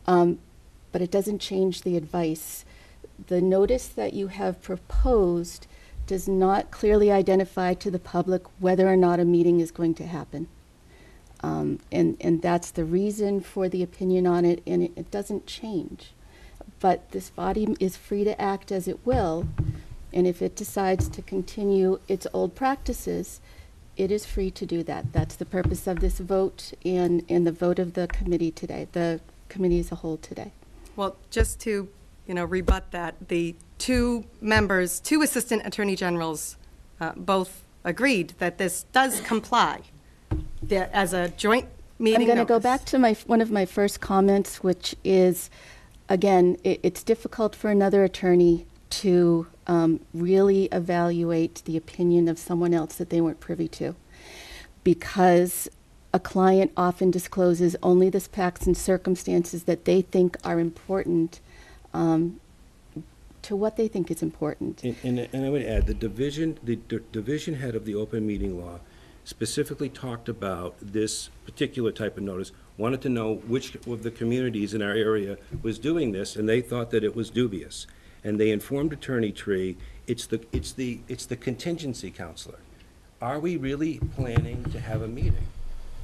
But it doesn't change the advice. The notice that you have proposed does not clearly identify to the public whether or not a meeting is going to happen. And that's the reason for the opinion on it, and it doesn't change. But this body is free to act as it will, and if it decides to continue its old practices, it is free to do that. That's the purpose of this vote and the vote of the committee today, the committee as a whole today. Well, just to, rebut that, the two assistant attorney generals, both agreed that this does comply as a joint meeting I'm going to go notice. back to one of my first comments, which is, again, it's difficult for another attorney to really evaluate the opinion of someone else that they weren't privy to, because a client often discloses only the facts and circumstances that they think are important to what they think is important. And I would add, the division head of the open meeting law specifically talked about this particular type of notice, wanted to know which of the communities in our area was doing this, and they thought that it was dubious. And they informed Attorney Tree, it's the contingency counselor. Are we really planning to have a meeting?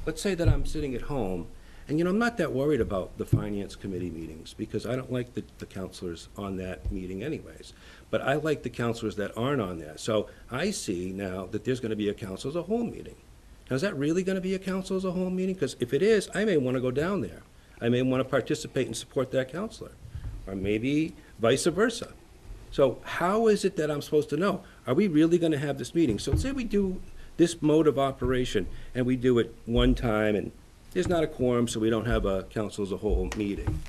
Let's say that I'm sitting at home, and I'm not that worried about the finance committee meetings, because I don't like the counselors on that meeting anyways. But I like the counselors that aren't on there. So I see now that there's gonna be a council as a whole meeting. Now, is that really gonna be a council as a whole meeting? Because if it is, I may wanna go down there. I may wanna participate and support that counselor, or maybe vice versa. So how is it that I'm supposed to know? Are we really gonna have this meeting? So say we do this mode of operation, and we do it one time, and there's not a quorum, so we don't have a council as a whole meeting.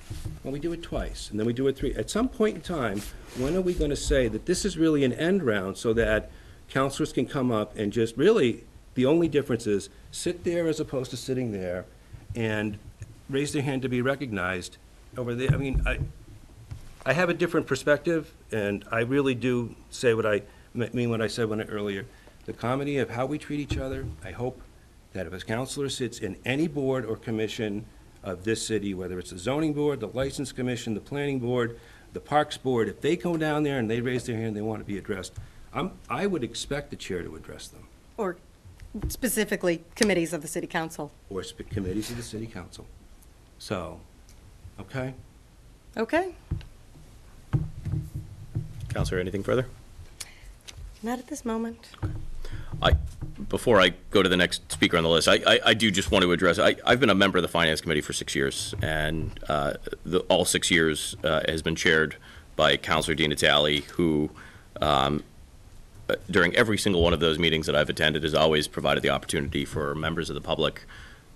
Well, we do it twice, and then we do it 3. At some point in time, when are we gonna say that this is really an end round, so that counselors can come up and just really, the only difference is sit there as opposed to sitting there, and raise their hand to be recognized over there? I mean, I have a different perspective, and I really do say what I mean when I said earlier. The comedy of how we treat each other, I hope that if a counselor sits in any board or commission of this city, whether it's the zoning board, the license commission, the planning board, the parks board, if they go down there and they raise their hand, they want to be addressed, I would expect the chair to address them, Or specifically committees of the city council. or committees of the city council. So, okay? Okay? Counselor, anything further? Not at this moment. Before I go to the next speaker on the list, I do just want to address, I've been a member of the Finance Committee for 6 years, and all 6 years has been chaired by Councilor Di Natale, who, during every single one of those meetings that I've attended, has always provided the opportunity for members of the public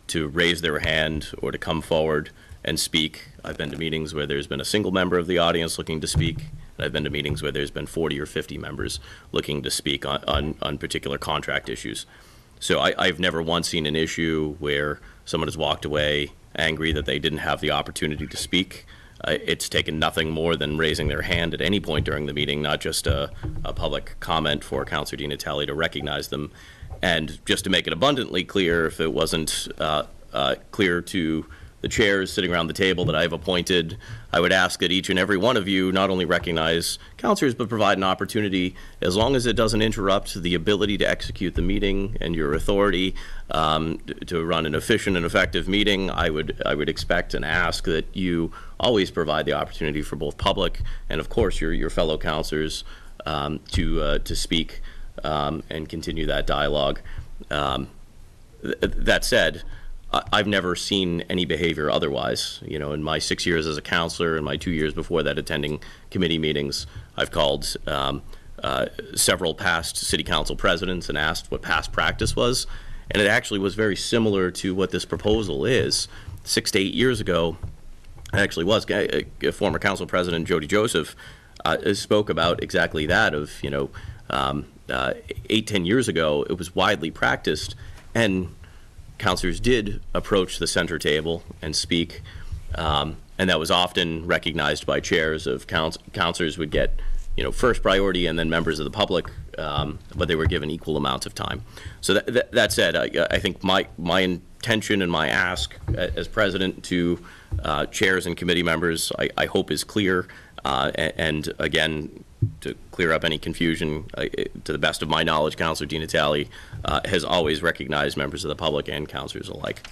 to raise their hand or to come forward and speak. I've been to meetings where there's been a single member of the audience looking to speak, and I've been to meetings where there's been 40 or 50 members looking to speak on particular contract issues. So I've never once seen an issue where someone has walked away angry that they didn't have the opportunity to speak. It's taken nothing more than raising their hand at any point during the meeting, not just a public comment for Councilor Di Natale to recognize them. And just to make it abundantly clear, if it wasn't clear to the chairs sitting around the table that I've appointed, I would ask that each and every one of you not only recognize councilors, but provide an opportunity, as long as it doesn't interrupt the ability to execute the meeting and your authority to run an efficient and effective meeting. I would expect and ask that you always provide the opportunity for both public and, of course, your fellow councilors to speak and continue that dialogue. That said, I've never seen any behavior otherwise. You know, in my 6 years as a counselor and my 2 years before that attending committee meetings, I've called several past city council presidents and asked what past practice was. And it actually was very similar to what this proposal is. 6 to 8 years ago, it actually was, a former council president, Jody Joseph, spoke about exactly that of, 8-10 years ago, it was widely practiced, and councilors did approach the center table and speak, and that was often recognized by chairs of councilors would get, first priority, and then members of the public, but they were given equal amounts of time. So that said, I think my intention and my ask as president to chairs and committee members, I hope is clear, and again, to clear up any confusion, to the best of my knowledge, Councilor Di Natale has always recognized members of the public and councilors alike.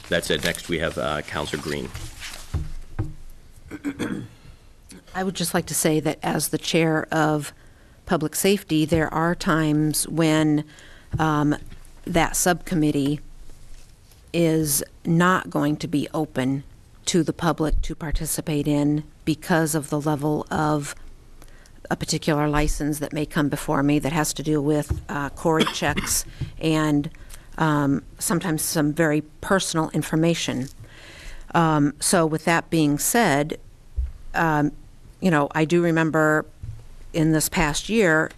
That said, next we have Councilor Green. I would just like to say that as the chair of public safety, there are times when that subcommittee is not going to be open to the public to participate in because of the level of a particular license that may come before me that has to do with Cory checks and sometimes some very personal information. So with that being said, I do remember in this past year,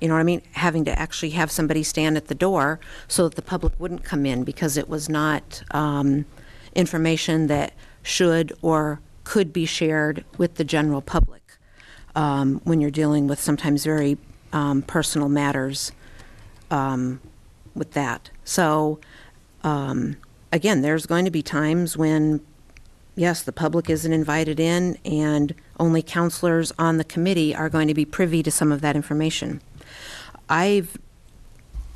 having to actually have somebody stand at the door so that the public wouldn't come in because it was not information that should or could be shared with the general public. When you're dealing with sometimes very personal matters with that. So, again, there's going to be times when, yes, the public isn't invited in and only councilors on the committee are going to be privy to some of that information. I've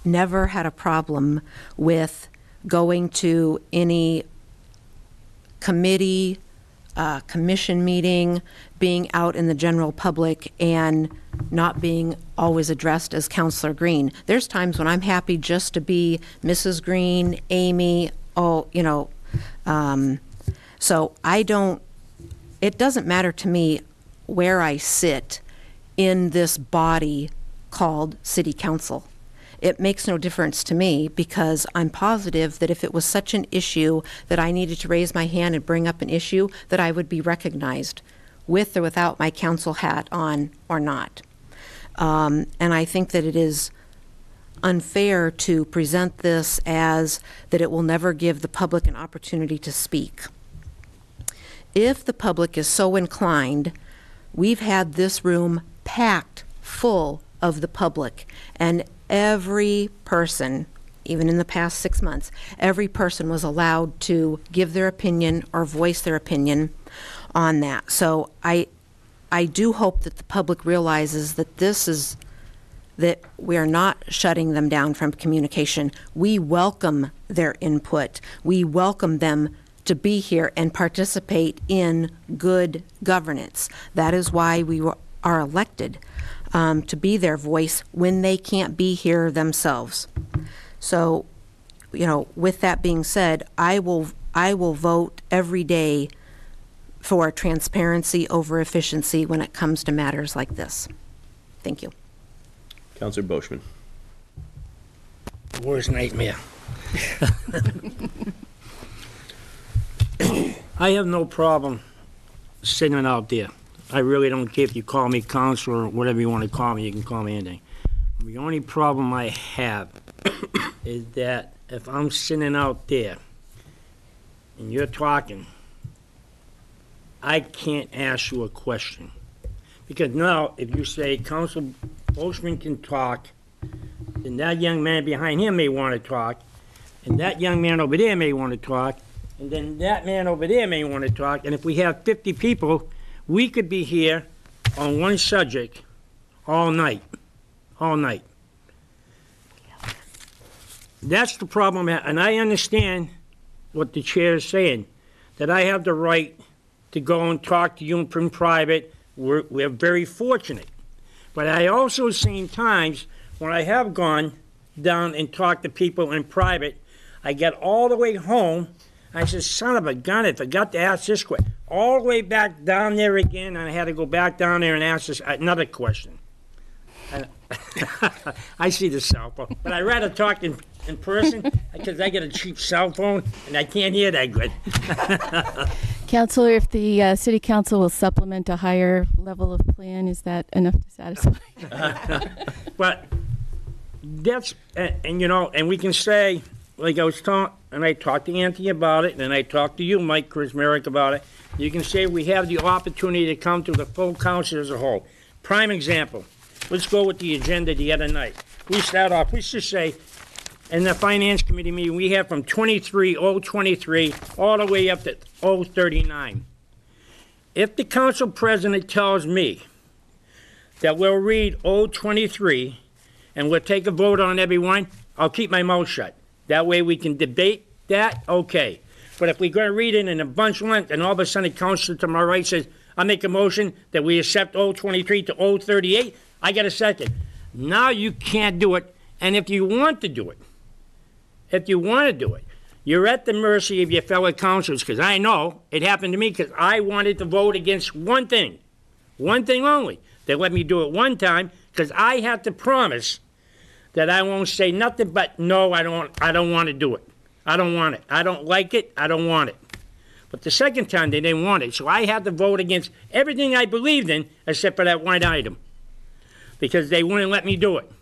never had a problem with going to any committee, commission meeting, being out in the general public and not being always addressed as Councilor Green. There's times when I'm happy just to be Mrs. Green, Amy, so it doesn't matter to me where I sit in this body called City Council. It makes no difference to me because I'm positive that if it was such an issue that I needed to raise my hand and bring up an issue, that I would be recognized with or without my council hat on or not. And I think that it is unfair to present this as that it will never give the public an opportunity to speak. If the public is so inclined, we've had this room packed full of the public, and every person, even in the past 6 months, every person was allowed to give their opinion or voice their opinion on that. So I do hope that the public realizes that that we are not shutting them down from communication. We welcome their input. We welcome them to be here and participate in good governance. That is why we are elected. to be their voice when they can't be here themselves. So, with that being said, I will vote every day for transparency over efficiency when it comes to matters like this. Thank you. Counselor Boschman. Worst nightmare. I have no problem sitting out there. I really don't care if you call me counselor or whatever you want to call me. You can call me anything. The only problem I have is that if I'm sitting out there and you're talking, I can't ask you a question. Because now, if you say Council Boschman can talk, then that young man behind him may want to talk, and that young man over there may want to talk, and then that man over there may want to talk, and if we have 50 people, we could be here on one subject all night. All night. That's the problem, and I understand what the chair is saying, that I have the right to go and talk to you in private. We're very fortunate. But I also seen times when I have gone down and talked to people in private, I get all the way home, I said, son of a gun, I forgot to ask this question. All the way back down there again, and I had to go back down there and ask this another question. And I see the cell phone, but I'd rather talk in person because I get a cheap cell phone and I can't hear that good. Counselor, if the city council will supplement a higher level of plan, is that enough to satisfy? But that's, and we can say, like I was talking, and I talked to Anthony about it, and I talked to you, Mike Krasmerick, about it. You can say we have the opportunity to come to the full council as a whole. Prime example, let's go with the agenda the other night. We start off, we should say, in the finance committee meeting, we have from 023 all the way up to 039. If the council president tells me that we'll read 023 and we'll take a vote on everyone, I'll keep my mouth shut. That way we can debate that, okay. But if we're going to read it in a bunch length and all of a sudden the council to my right says, I make a motion that we accept 023 to 038, I get a second. Now you can't do it, and if you want to do it, you're at the mercy of your fellow councilors, because I know it happened to me because I wanted to vote against one thing only. They let me do it one time because I had to promise that I won't say nothing but no, I don't want to do it. I don't want it. I don't like it. I don't want it. But the second time they didn't want it, so I had to vote against everything I believed in except for that one item because they wouldn't let me do it.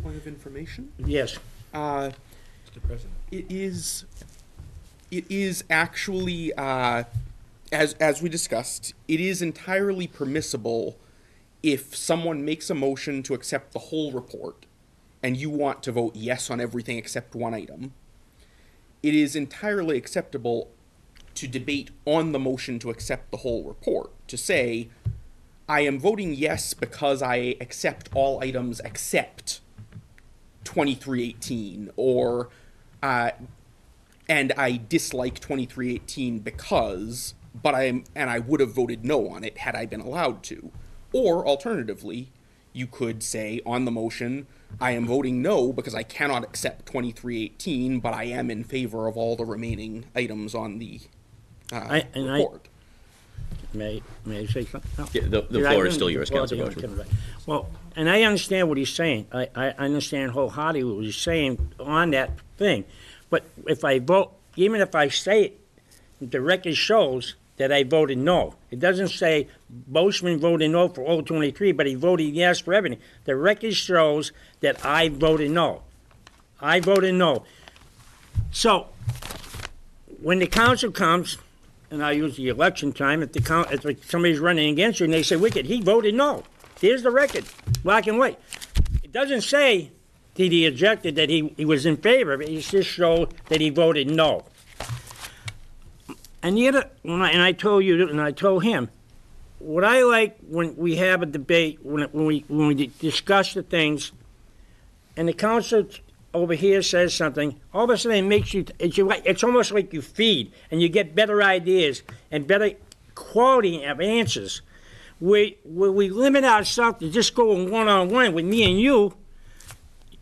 Point of information? Yes. Mr. President. It is actually, as we discussed, it is entirely permissible if someone makes a motion to accept the whole report and you want to vote yes on everything except one item. It is entirely acceptable to debate on the motion to accept the whole report, to say, I am voting yes because I accept all items except 2318, or and I dislike 2318 because, I would have voted no on it had I been allowed to. Or alternatively, you could say on the motion, I am voting no because I cannot accept 2318, but I am in favor of all the remaining items on the report. May I say something? No. Yeah, the floor is still yours, Councilor Boschman. Well, and I understand what he's saying. I understand wholeheartedly what he's saying on that thing. But if I vote, even if I say it, the record shows that I voted no. It doesn't say Boschman voted no for 023, but he voted yes for everything. The record shows that I voted no. I voted no. So, when the council comes, and I use the election time, if somebody's running against you and they say, Wicked, he voted no. Here's the record, black and white. It doesn't say that he objected, that he was in favor of it. It just showed that he voted no. And the other, I told you, and I told him, what I like when we have a debate, when we discuss the things, and the council over here says something, all of a sudden it makes you, it's almost like you feed, and you get better ideas and better quality of answers we limit ourselves to just going one-on-one with me and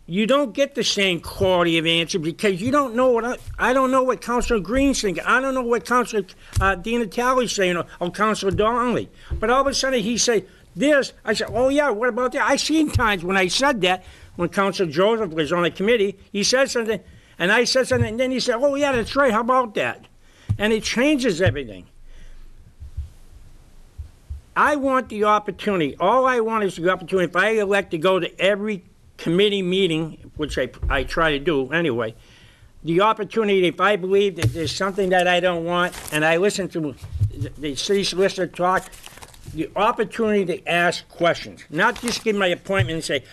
you don't get the same quality of answer because you don't know what I don't know what Councilor Green's thinking. I don't know what Councilor Di Natale's saying or Councilor Donnelly. But all of a sudden he said this. I said, oh yeah, what about that? I seen times when I said that when Councilor Joseph was on the committee, he said something and I said something and then he said, oh yeah, that's right. How about that? And it changes everything. I want the opportunity. All I want is the opportunity. If I elect to go to every committee meeting, which I try to do anyway, the opportunity, if I believe that there's something that I don't want, and I listen to the city solicitor talk, the opportunity to ask questions, not just give my appointment and say,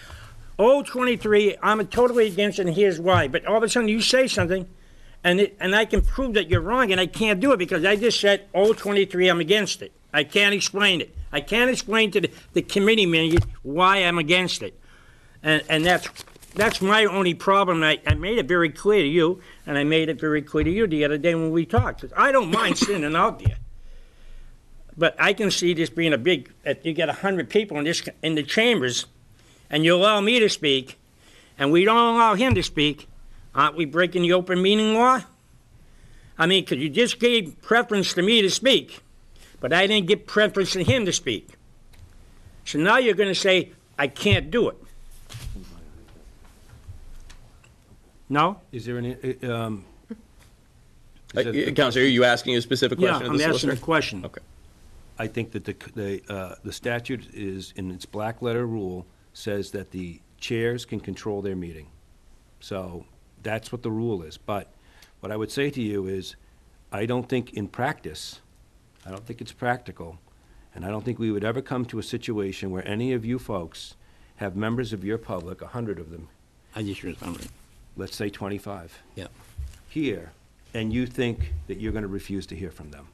oh, 23, I'm totally against it, and here's why. But all of a sudden you say something, and I can prove that you're wrong, and I can't do it because I just said, oh, 23, I'm against it. I can't explain it. I can't explain to the committee manager why I'm against it. And that's my only problem. I made it very clear to you, and I made it very clear to you the other day when we talked. I don't mind sitting out there. But I can see this being a big, if you get 100 people in the chambers, and you allow me to speak, and we don't allow him to speak, aren't we breaking the open meeting law? I mean, because you just gave preference to me to speak, but I didn't give preference to him to speak. So now you're going to say, I can't do it. No? Is there any, Counselor, are you asking a specific question Yeah, of I'm the asking solicitor? a question. Okay. I think that the statute is, in its black letter rule, says that the chairs can control their meeting. So that's what the rule is. But what I would say to you is, I don't think in practice, I don't think it's practical, and I don't think we would ever come to a situation where any of you folks have members of your public, 100 of them, I just remembered. let's say 25, Yeah. here, and you think that you're going to refuse to hear from them.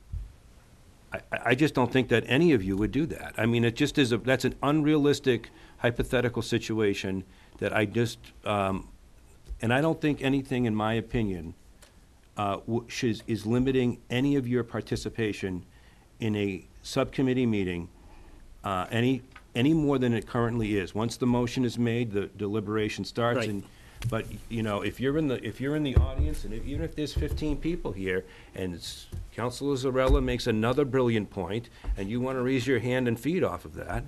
I just don't think that any of you would do that. I mean, it just is, that's an unrealistic hypothetical situation that I just, and I don't think anything, in my opinion, is limiting any of your participation in a subcommittee meeting any more than it currently is. Once the motion is made, the deliberation starts, Right. and but you know, if you're in the audience, and even if there's 15 people here, and Councilor Zarella makes another brilliant point, and you want to raise your hand and feed off of that,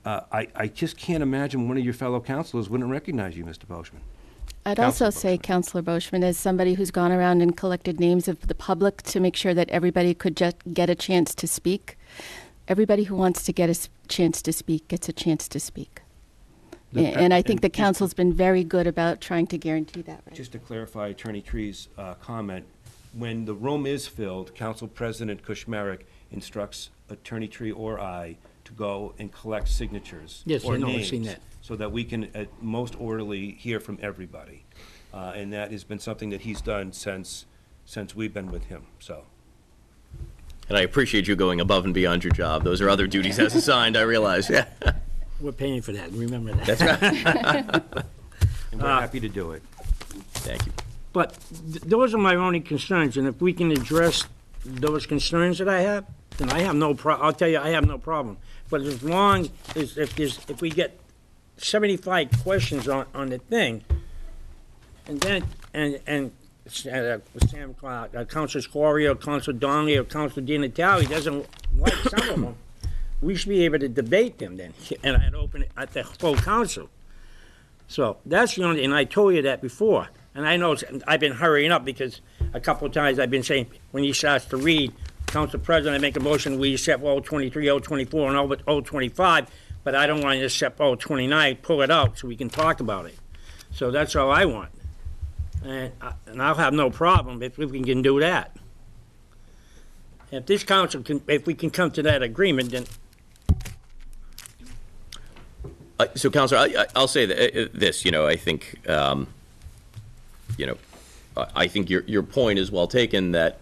I just can't imagine one of your fellow councilors wouldn't recognize you, Mr. Boschman. I'd also Councilor say, Councilor Boschman, as somebody who's gone around and collected names of the public to make sure that everybody could just get a chance to speak, everybody who wants to get a chance to speak gets a chance to speak. And I think the council's been very good about trying to guarantee that right. Just to clarify Attorney Tree's comment, when the room is filled, Council President Kushmarek instructs Attorney Tree or I to go and collect signatures Yes, or I know, I've names, seen that. so that we can most orderly hear from everybody. And that has been something that he's done since we've been with him, so. And I appreciate you going above and beyond your job. Those are other duties as assigned, I realize, yeah. We're paying for that, remember that. That's right. And we're happy to do it. Thank you. But those are my only concerns, and if we can address those concerns that I have, then I have no I'll tell you, I have no problem. But as long as, if we get 75 questions on the thing, and then, Councilor Scoria, or Councilor Donnelly, or Councilor Di Natale doesn't like some of them, we should be able to debate them then, and I'd open it at the full council. So that's the only, and I told you that before, and I know I've been hurrying up because a couple of times I've been saying, when he starts to read, Council President, I make a motion, we accept 023, 024, and 025, but I don't want to accept 029, pull it out so we can talk about it. So that's all I want. And I'll have no problem if we can do that. If this council can, if we can come to that agreement, then So, Counselor, I'll say this, I think, I think your point is well taken that,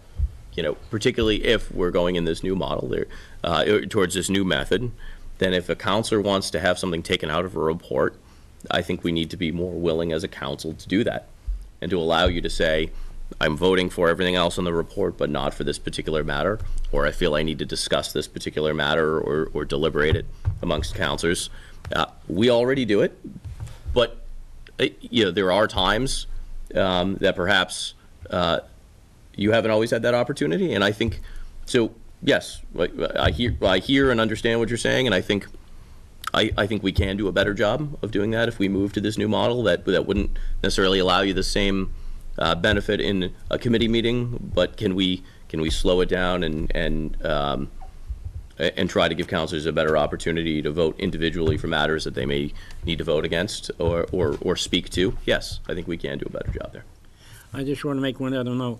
particularly if we're going in this new model there, towards this new method, then if a counselor wants to have something taken out of a report, I think we need to be more willing as a council to do that and to allow you to say, I'm voting for everything else on the report, but not for this particular matter, or I feel I need to discuss this particular matter or deliberate it amongst counselors. We already do it, but there are times that perhaps you haven't always had that opportunity, and I think so. Yes, I hear and understand what you're saying, and I think we can do a better job of doing that if we move to this new model that wouldn't necessarily allow you the same benefit in a committee meeting, but can we slow it down and try to give counselors a better opportunity to vote individually for matters that they may need to vote against or speak to? Yes, I think we can do a better job there. I just want to make one other note.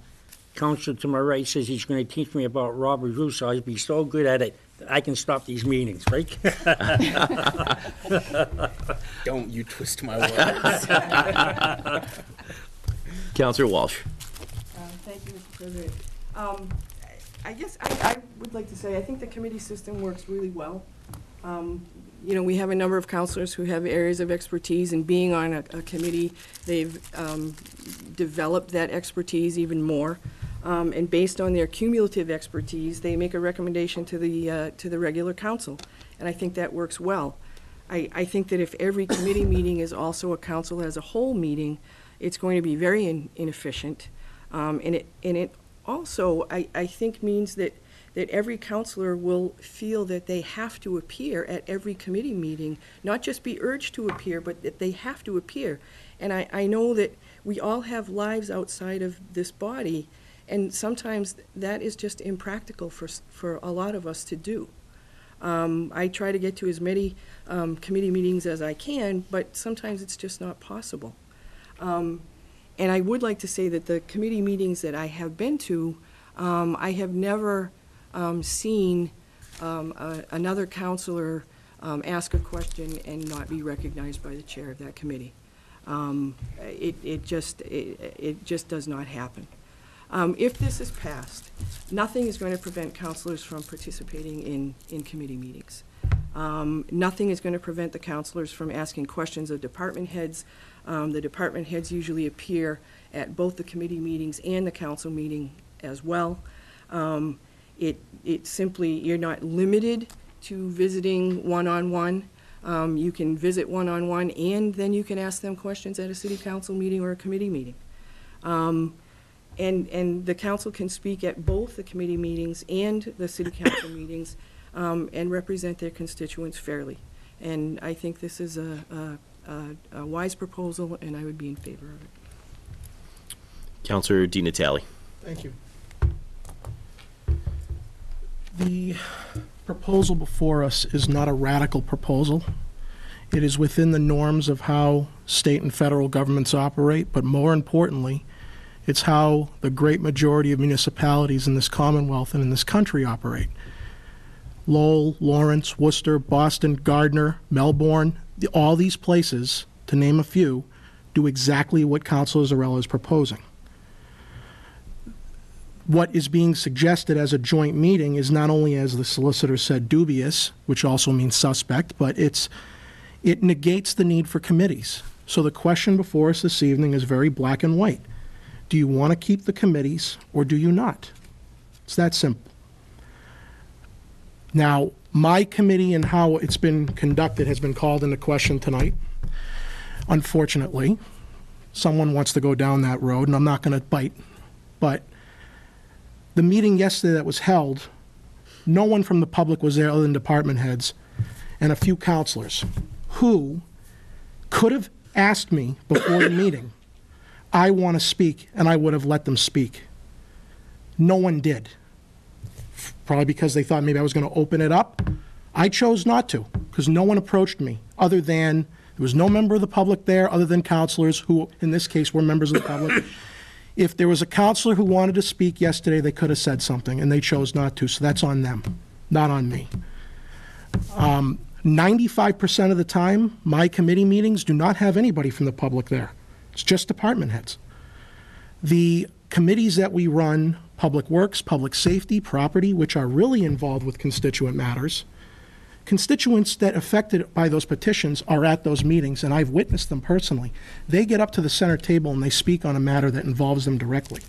Counselor to my right says he's going to teach me about Robert Rules, so I'd be so good at it that I can stop these meetings, right? Don't you twist my words. Councillor Walsh. Thank you, Mr. President. I guess I would like to say I think the committee system works really well. We have a number of counselors who have areas of expertise, and being on a committee, they've developed that expertise even more. And based on their cumulative expertise, they make a recommendation to the regular council, and I think that works well. I think that if every committee meeting is also a council as a whole meeting, it's going to be very inefficient, and it also I think means that every counselor will feel that they have to appear at every committee meeting, not just be urged to appear, but that they have to appear. And I know that we all have lives outside of this body, and sometimes that is just impractical for a lot of us to do. I try to get to as many committee meetings as I can, but sometimes it's just not possible. And I would like to say that the committee meetings that I have been to, I have never seen another counselor ask a question and not be recognized by the chair of that committee. It just does not happen. If this is passed, nothing is going to prevent counselors from participating in committee meetings. Nothing is going to prevent the counselors from asking questions of department heads. The department heads usually appear at both the committee meetings and the council meeting as well. It simply, you're not limited to visiting one-on-one. You can visit one-on-one, and then you can ask them questions at a city council meeting or a committee meeting. And the council can speak at both the committee meetings and the city council meetings and represent their constituents fairly. And I think this is a wise proposal, and I would be in favor of it. Councillor Di Natale. Thank you. The proposal before us is not a radical proposal. It is within the norms of how state and federal governments operate, but more importantly, it's how the great majority of municipalities in this Commonwealth and in this country operate. Lowell, Lawrence, Worcester, Boston, Gardner, Melbourne, all these places, to name a few, do exactly what Councilor Zarella is proposing. What is being suggested as a joint meeting is not only, as the solicitor said, dubious, which also means suspect, but it negates the need for committees. So the question before us this evening is very black and white. Do you want to keep the committees or do you not? It's that simple. Now, my committee and how it's been conducted has been called into question tonight. Unfortunately, someone wants to go down that road, and I'm not going to bite. But the meeting yesterday that was held, no one from the public was there other than department heads and a few counselors who could have asked me before the meeting, I want to speak, and I would have let them speak. No one did. Probably because they thought maybe I was going to open it up. I chose not to, because no one approached me, other than, there was no member of the public there, other than counselors who, in this case, were members of the public. If there was a counselor who wanted to speak yesterday, they could have said something, and they chose not to, so that's on them, not on me. 95% of the time, my committee meetings do not have anybody from the public there. It's just department heads. The committees that we run, Public Works, Public Safety, Property, which are really involved with constituent matters, constituents that affected by those petitions are at those meetings, and I've witnessed them personally. They get up to the center table and they speak on a matter that involves them directly.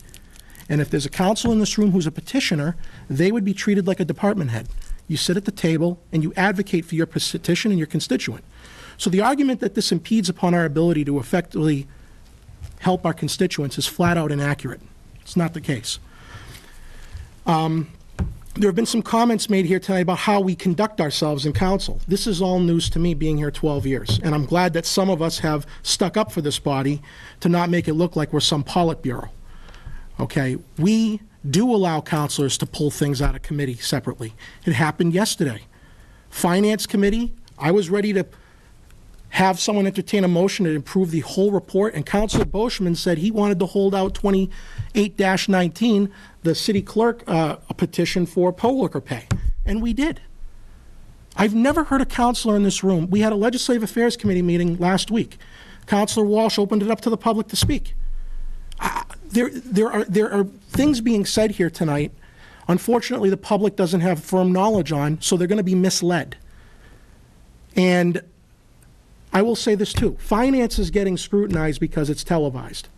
And if there's a council in this room who's a petitioner, they would be treated like a department head. You sit at the table and you advocate for your petition and your constituent. So the argument that this impedes upon our ability to effectively help our constituents is flat out inaccurate. It's not the case. There have been some comments made here tonight about how we conduct ourselves in council. This is all news to me, being here 12 years, and I'm glad that some of us have stuck up for this body to not make it look like we're some Politburo. Okay, we do allow councilors to pull things out of committee separately. It happened yesterday. Finance Committee, I was ready to have someone entertain a motion to improve the whole report, and Councilor Boschman said he wanted to hold out 28-19, the city clerk a petition for poll worker pay, and we did. I've never heard a councilor in this room. We had a Legislative Affairs Committee meeting last week. Councilor Walsh opened it up to the public to speak. There are things being said here tonight. Unfortunately, the public doesn't have firm knowledge on, so they're going to be misled. And I will say this too. Finance is getting scrutinized because it's televised.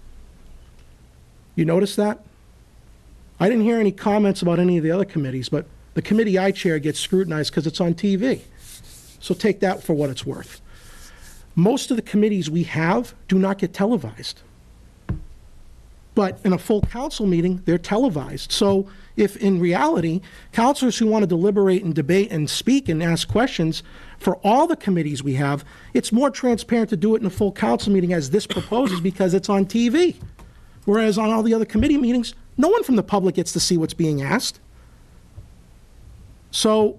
You notice that? I didn't hear any comments about any of the other committees, but the committee I chair gets scrutinized because it's on TV. So take that for what it's worth. Most of the committees we have do not get televised. But in a full council meeting, they're televised. So if in reality, councilors who want to deliberate and debate and speak and ask questions for all the committees we have, it's more transparent to do it in a full council meeting as this proposes because it's on TV. Whereas on all the other committee meetings, no one from the public gets to see what's being asked. So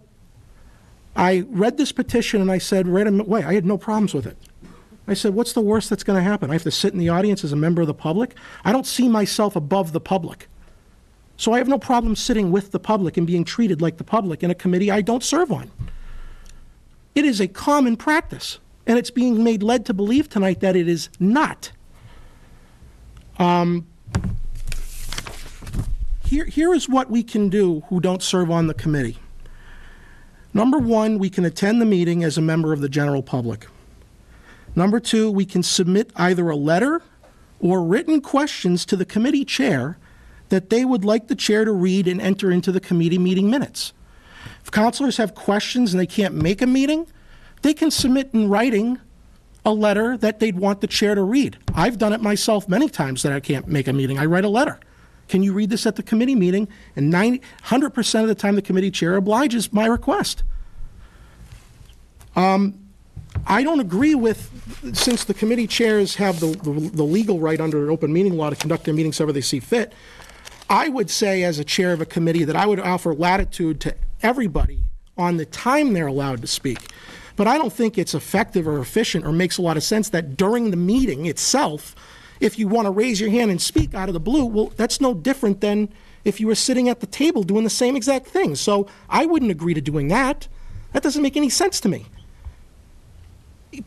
I read this petition and I said right away, I had no problems with it. I said, what's the worst that's going to happen? I have to sit in the audience as a member of the public? I don't see myself above the public. So I have no problem sitting with the public and being treated like the public in a committee I don't serve on. It is a common practice, and it's being made led to believe tonight that it is not. Here is what we can do who don't serve on the committee. Number one, we can attend the meeting as a member of the general public. Number two, we can submit either a letter or written questions to the committee chair that they would like the chair to read and enter into the committee meeting minutes. If councilors have questions and they can't make a meeting, they can submit in writing a letter that they'd want the chair to read. I've done it myself many times that I can't make a meeting. I write a letter. Can you read this at the committee meeting? And 100% of the time the committee chair obliges my request. I don't agree with, since the committee chairs have the legal right under open meeting law to conduct their meetings however they see fit, I would say as a chair of a committee that I would offer latitude to everybody on the time they're allowed to speak. But I don't think it's effective or efficient or makes a lot of sense that during the meeting itself, if you want to raise your hand and speak out of the blue, well, that's no different than if you were sitting at the table doing the same exact thing. So I wouldn't agree to doing that. That doesn't make any sense to me.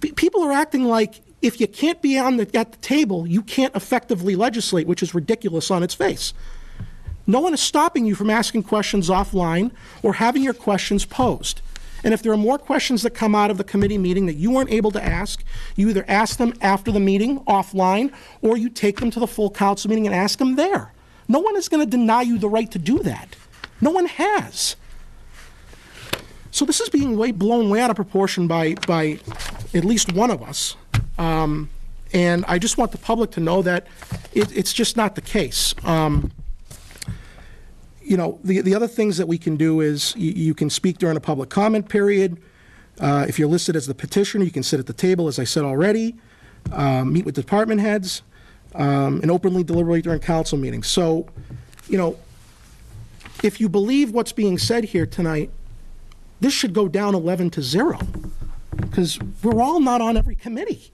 People are acting like if you can't be at the table, you can't effectively legislate, which is ridiculous on its face. No one is stopping you from asking questions offline or having your questions posed. And if there are more questions that come out of the committee meeting that you weren't able to ask, you either ask them after the meeting offline or you take them to the full council meeting and ask them there. No one is going to deny you the right to do that. No one has. So this is being blown way out of proportion by at least one of us. And I just want the public to know that it's just not the case. You know, the other things that we can do is you can speak during a public comment period. If you're listed as the petitioner, you can sit at the table, as I said already, meet with department heads, and openly deliberate during council meetings. So, you know, if you believe what's being said here tonight, this should go down 11-0, because we're all not on every committee.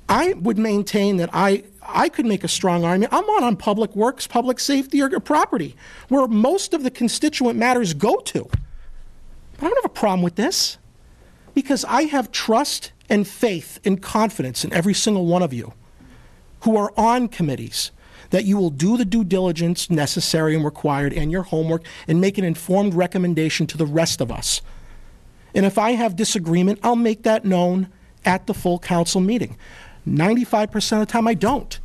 I would maintain that I could make a strong argument. I'm not on public works, public safety, or property, where most of the constituent matters go to. But I don't have a problem with this, because I have trust and faith and confidence in every single one of you who are on committees, that you will do the due diligence necessary and required and your homework and make an informed recommendation to the rest of us. And if I have disagreement, I'll make that known at the full council meeting. 95% of the time I don't.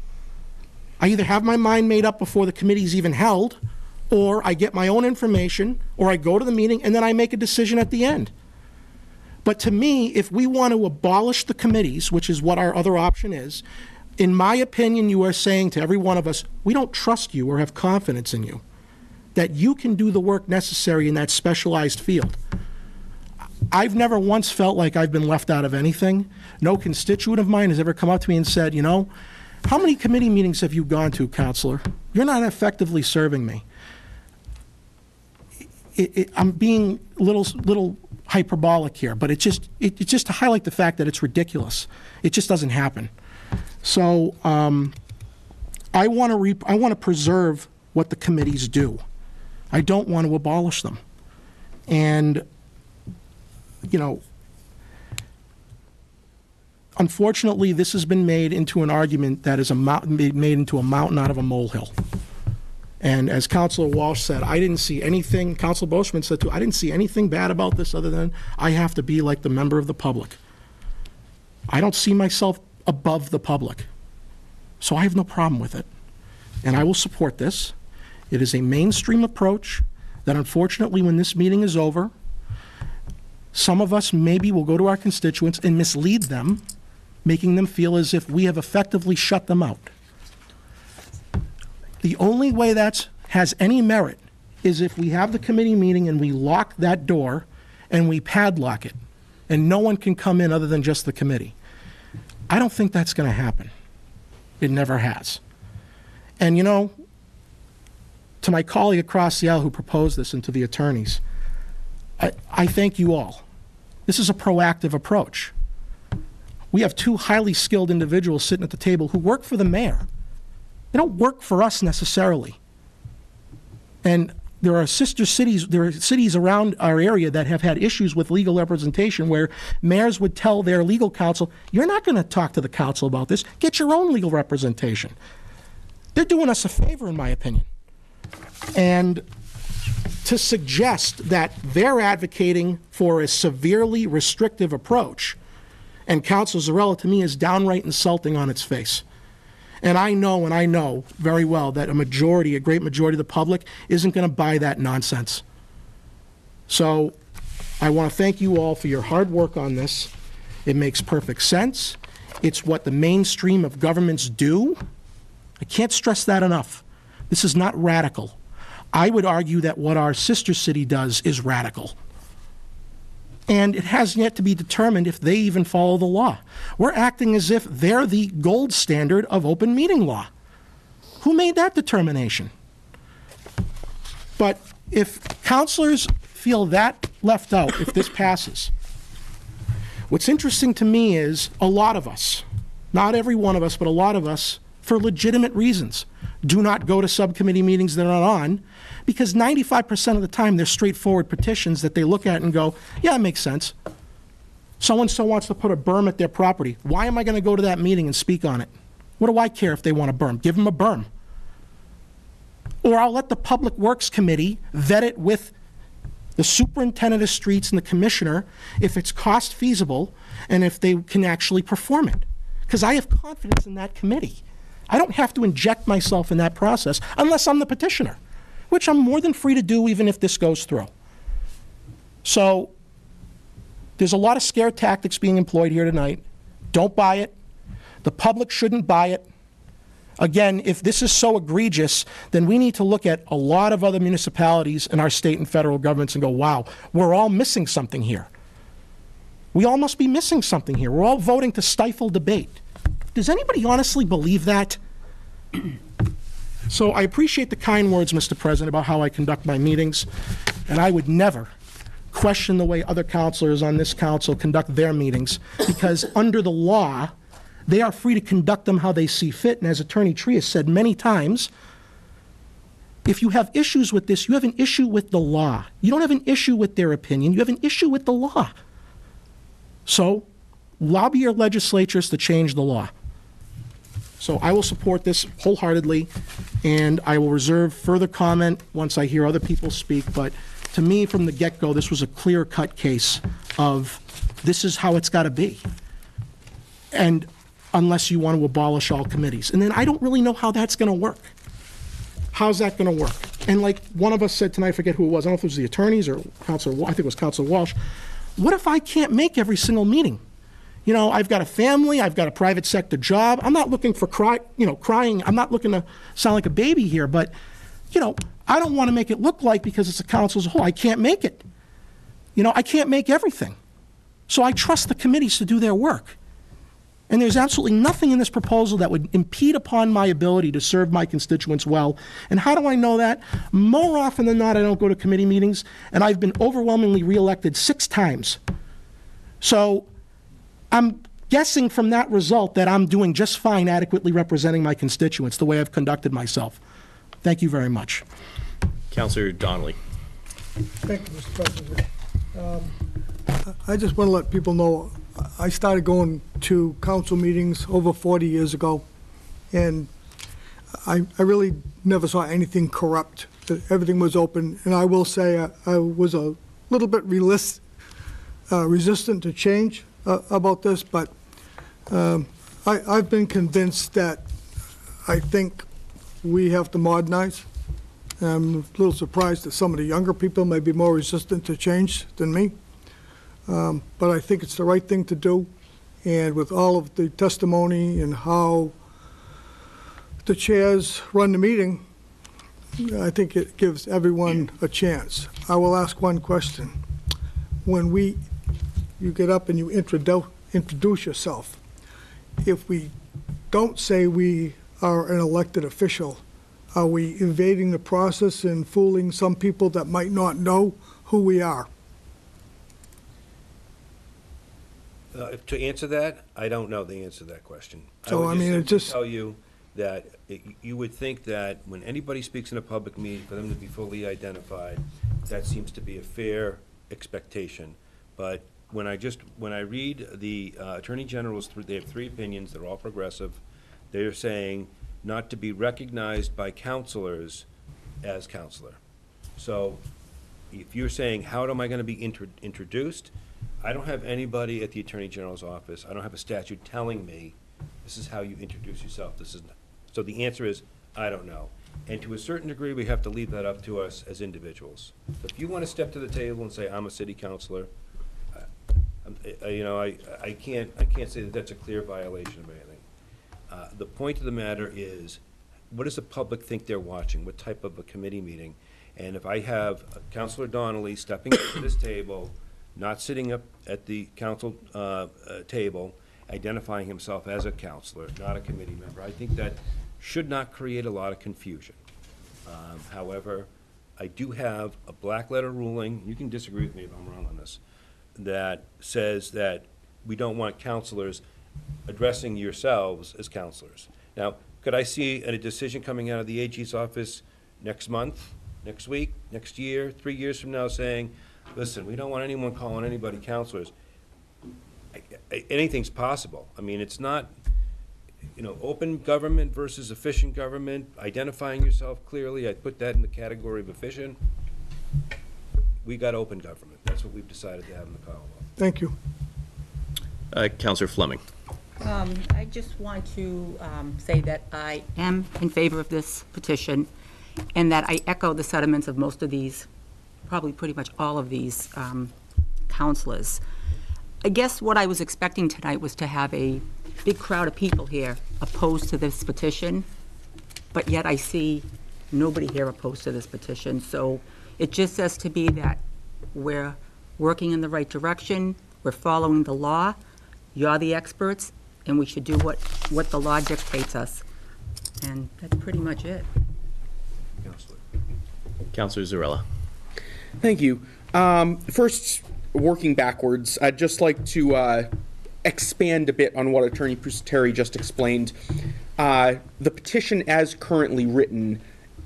I either have my mind made up before the committee's even held, or I get my own information, or I go to the meeting, and then I make a decision at the end. But to me, if we want to abolish the committees, which is what our other option is, in my opinion, you are saying to every one of us, we don't trust you or have confidence in you, that you can do the work necessary in that specialized field. I've never once felt like I've been left out of anything. No constituent of mine has ever come up to me and said, you know, how many committee meetings have you gone to, Counselor? You're not effectively serving me. I'm being a little hyperbolic here, but it's just to highlight the fact that it's ridiculous. It just doesn't happen. So I want to preserve what the committees do. I don't want to abolish them. And, you know, unfortunately, this has been made into an argument that is made into a mountain out of a molehill. And as Councilor Walsh said, I didn't see anything, Councilor Boschman said too, I didn't see anything bad about this other than I have to be like the member of the public. I don't see myself above the public. So I have no problem with it. And I will support this. It is a mainstream approach that unfortunately when this meeting is over, some of us maybe will go to our constituents and mislead them, making them feel as if we have effectively shut them out. The only way that has any merit is if we have the committee meeting and we lock that door and we padlock it, and no one can come in other than just the committee. I don't think that's going to happen. It never has. And you know, to my colleague across the aisle who proposed this and to the attorneys, I thank you all. This is a proactive approach. We have two highly skilled individuals sitting at the table who work for the mayor. They don't work for us necessarily. And there are sister cities, there are cities around our area that have had issues with legal representation where mayors would tell their legal counsel, you're not going to talk to the council about this, get your own legal representation. They're doing us a favor, in my opinion. And to suggest that they're advocating for a severely restrictive approach, and Councilor Zarella, to me, is downright insulting on its face. And I know very well that a great majority of the public isn't going to buy that nonsense. So I want to thank you all for your hard work on this. It makes perfect sense. It's what the mainstream of governments do. I can't stress that enough. This is not radical. I would argue that what our sister city does is radical. And it has yet to be determined if they even follow the law. We're acting as if they're the gold standard of open meeting law. Who made that determination? But if councilors feel that left out, if this passes, what's interesting to me is a lot of us, not every one of us, but a lot of us, for legitimate reasons, do not go to subcommittee meetings that are not on, because 95% of the time they're straightforward petitions that they look at and go, yeah, it makes sense. So-and-so wants to put a berm at their property. Why am I going to go to that meeting and speak on it? What do I care if they want a berm? Give them a berm. Or I'll let the Public Works Committee vet it with the superintendent of streets and the commissioner if it's cost feasible and if they can actually perform it. Because I have confidence in that committee. I don't have to inject myself in that process unless I'm the petitioner, which I'm more than free to do even if this goes through. So there's a lot of scare tactics being employed here tonight. Don't buy it. The public shouldn't buy it. Again, if this is so egregious, then we need to look at a lot of other municipalities in our state and federal governments and go, wow, we're all missing something here. We all must be missing something here. We're all voting to stifle debate. Does anybody honestly believe that? So I appreciate the kind words, Mr. President, about how I conduct my meetings, and I would never question the way other councilors on this council conduct their meetings, because under the law, they are free to conduct them how they see fit, and as Attorney Tree has said many times, if you have issues with this, you have an issue with the law. You don't have an issue with their opinion, you have an issue with the law. So lobby your legislatures to change the law. So I will support this wholeheartedly, and I will reserve further comment once I hear other people speak. But to me, from the get-go, this was a clear-cut case of this is how it's got to be. And unless you want to abolish all committees. And then I don't really know how that's going to work. How's that going to work? And like one of us said tonight, I forget who it was, I don't know if it was the attorneys or Counselor, I think it was Counselor Walsh, what if I can't make every single meeting? You know, I've got a family, I've got a private sector job, I'm not looking for crying, I'm not looking to sound like a baby here, but, you know, I don't want to make it look like, because it's a council as a whole, I can't make it. You know, I can't make everything. So I trust the committees to do their work. And there's absolutely nothing in this proposal that would impede upon my ability to serve my constituents well. And how do I know that? More often than not, I don't go to committee meetings, and I've been overwhelmingly reelected 6 times. So I'm guessing from that result that I'm doing just fine adequately representing my constituents the way I've conducted myself. Thank you very much. Councillor Donnelly. Thank you, Mr. President. I just want to let people know, I started going to council meetings over 40 years ago, and I really never saw anything corrupt. Everything was open, and I will say I was a little bit resistant to change about this, but I've been convinced that I think we have to modernize. I'm a little surprised that some of the younger people may be more resistant to change than me. But I think it's the right thing to do. And with all of the testimony and how the chairs run the meeting, I think it gives everyone a chance. I will ask one question. When you get up and you introduce yourself, if we don't say we are an elected official, are we evading the process and fooling some people that might not know who we are? To answer that, I don't know the answer to that question. So, I mean, it simply just tell you that you would think that when anybody speaks in a public meeting, for them to be fully identified, that seems to be a fair expectation. But when I read the Attorney General's, they have 3 opinions, they're all progressive. They're saying not to be recognized by counselors as counselor. So if you're saying, how am I going to be introduced? I don't have anybody at the Attorney General's office. I don't have a statute telling me this is how you introduce yourself. So the answer is, I don't know. And to a certain degree, we have to leave that up to us as individuals. So if you want to step to the table and say, I'm a city councilor, I can't say that that's a clear violation of anything. The point of the matter is, what does the public think they're watching? What type of a committee meeting? And if I have Councilor Donnelly stepping up to this table, not sitting up at the council table, identifying himself as a counselor, not a committee member, I think that should not create a lot of confusion. However, I do have a black letter ruling, you can disagree with me if I'm wrong on this, that says that we don't want counselors addressing yourselves as counselors. Now, could I see a decision coming out of the AG's office next month, next week, next year, 3 years from now saying, listen, we don't want anyone calling anybody counselors? Anything's possible. I mean, it's not, open government versus efficient government, identifying yourself clearly, I put that in the category of efficient. We got open government. That's what we've decided to have in the Commonwealth. Thank you. Councillor Fleming. I just want to say that I am in favor of this petition, and that I echo the sentiments of most of these, probably pretty much all of these counselors. I guess what I was expecting tonight was to have a big crowd of people here opposed to this petition, but yet I see nobody here opposed to this petition. So it just says to me that we're working in the right direction, we're following the law, you're the experts, and we should do what the law dictates us. And that's pretty much it. Councillor Zarella. Thank you. First, working backwards, I'd just like to expand a bit on what Attorney Pusateri just explained. The petition as currently written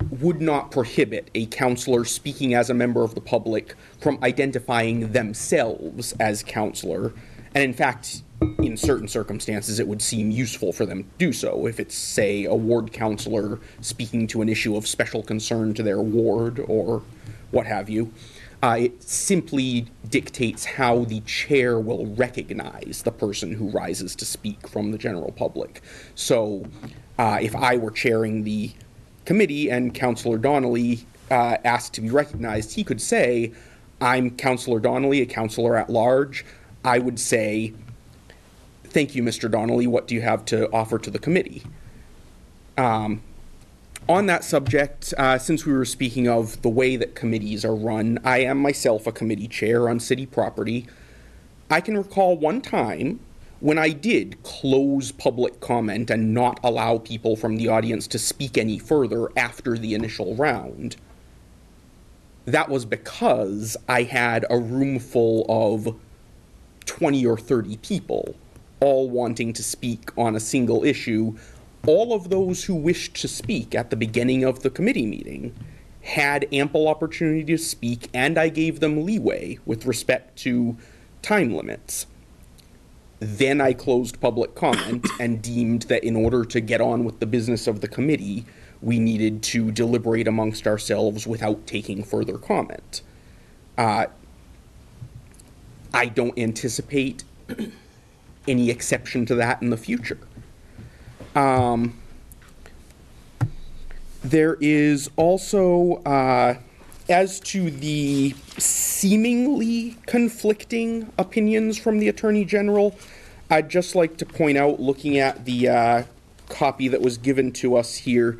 would not prohibit a counselor speaking as a member of the public from identifying themselves as counselor. And in fact, in certain circumstances, it would seem useful for them to do so. If it's, say, a ward counselor speaking to an issue of special concern to their ward or what have you. It simply dictates how the chair will recognize the person who rises to speak from the general public. So if I were chairing the committee and Councillor Donnelly asked to be recognized, he could say, "I'm Councillor Donnelly, a councillor at large." I would say, "Thank you, Mr. Donnelly. What do you have to offer to the committee?" On that subject, since we were speaking of the way that committees are run, I am myself a committee chair on city property. I can recall one time when I did close public comment and not allow people from the audience to speak any further after the initial round. That was because I had a room full of 20 or 30 people, all wanting to speak on a single issue. All of those who wished to speak at the beginning of the committee meeting had ample opportunity to speak, and I gave them leeway with respect to time limits. Then I closed public comment and deemed that in order to get on with the business of the committee, we needed to deliberate amongst ourselves without taking further comment. I don't anticipate any exception to that in the future. There is also, as to the seemingly conflicting opinions from the Attorney General, I'd just like to point out, looking at the copy that was given to us here,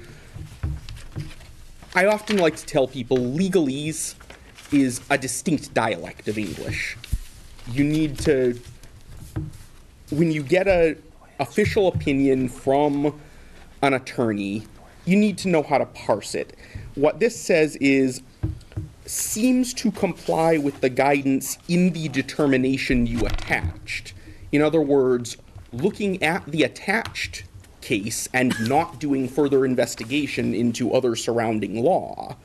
I often like to tell people legalese is a distinct dialect of English. You need to, when you get an official opinion from an attorney, you need to know how to parse it. What this says is, seems to comply with the guidance in the determination you attached. In other words, looking at the attached case and not doing further investigation into other surrounding law,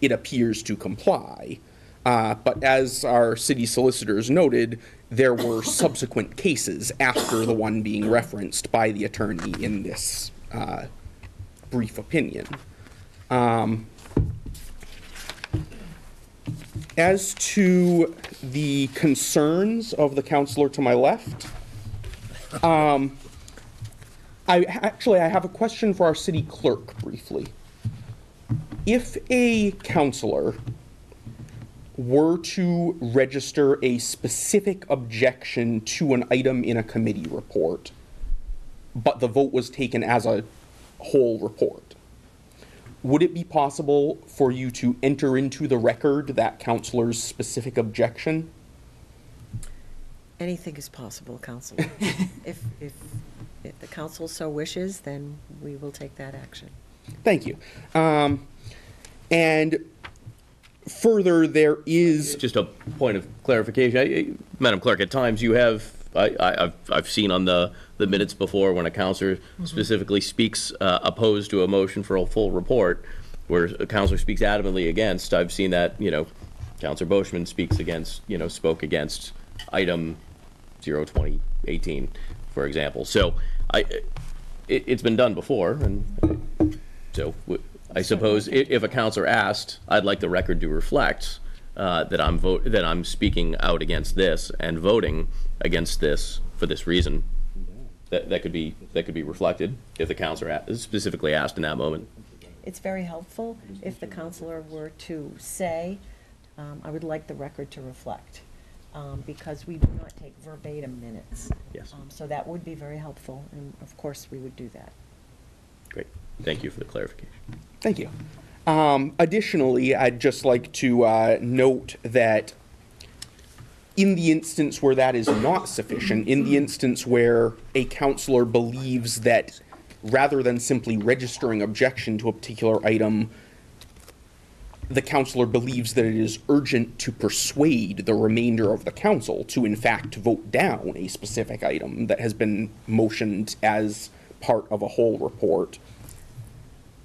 it appears to comply. But as our city solicitors noted, there were subsequent cases after the one being referenced by the attorney in this brief opinion. As to the concerns of the counselor to my left, I have a question for our city clerk briefly. If a counselor were to register a specific objection to an item in a committee report, but the vote was taken as a whole report, would it be possible for you to enter into the record that counselor's specific objection? Anything is possible, Counselor. If the council so wishes, then we will take that action. Thank you. And further, there is just a point of clarification. Madam Clerk, at times you have, I've seen on the minutes before when a counselor specifically speaks opposed to a motion for a full report, where a counselor speaks adamantly against. I've seen that, Counselor Boschman speaks against, spoke against item 02018, for example. So it's been done before, and so I suppose if a counselor asked, I'd like the record to reflect that I'm speaking out against this and voting against this for this reason. That could be reflected if the counselor specifically asked in that moment. It's very helpful if the counselor were to say, I would like the record to reflect, because we do not take verbatim minutes. Yes. So that would be very helpful, and of course we would do that. Great. Thank you for the clarification. Thank you. Additionally, I'd just like to note that in the instance where that is not sufficient, in the instance where a counselor believes that rather than simply registering objection to a particular item, the counselor believes that it is urgent to persuade the remainder of the council to in fact vote down a specific item that has been motioned as part of a whole report,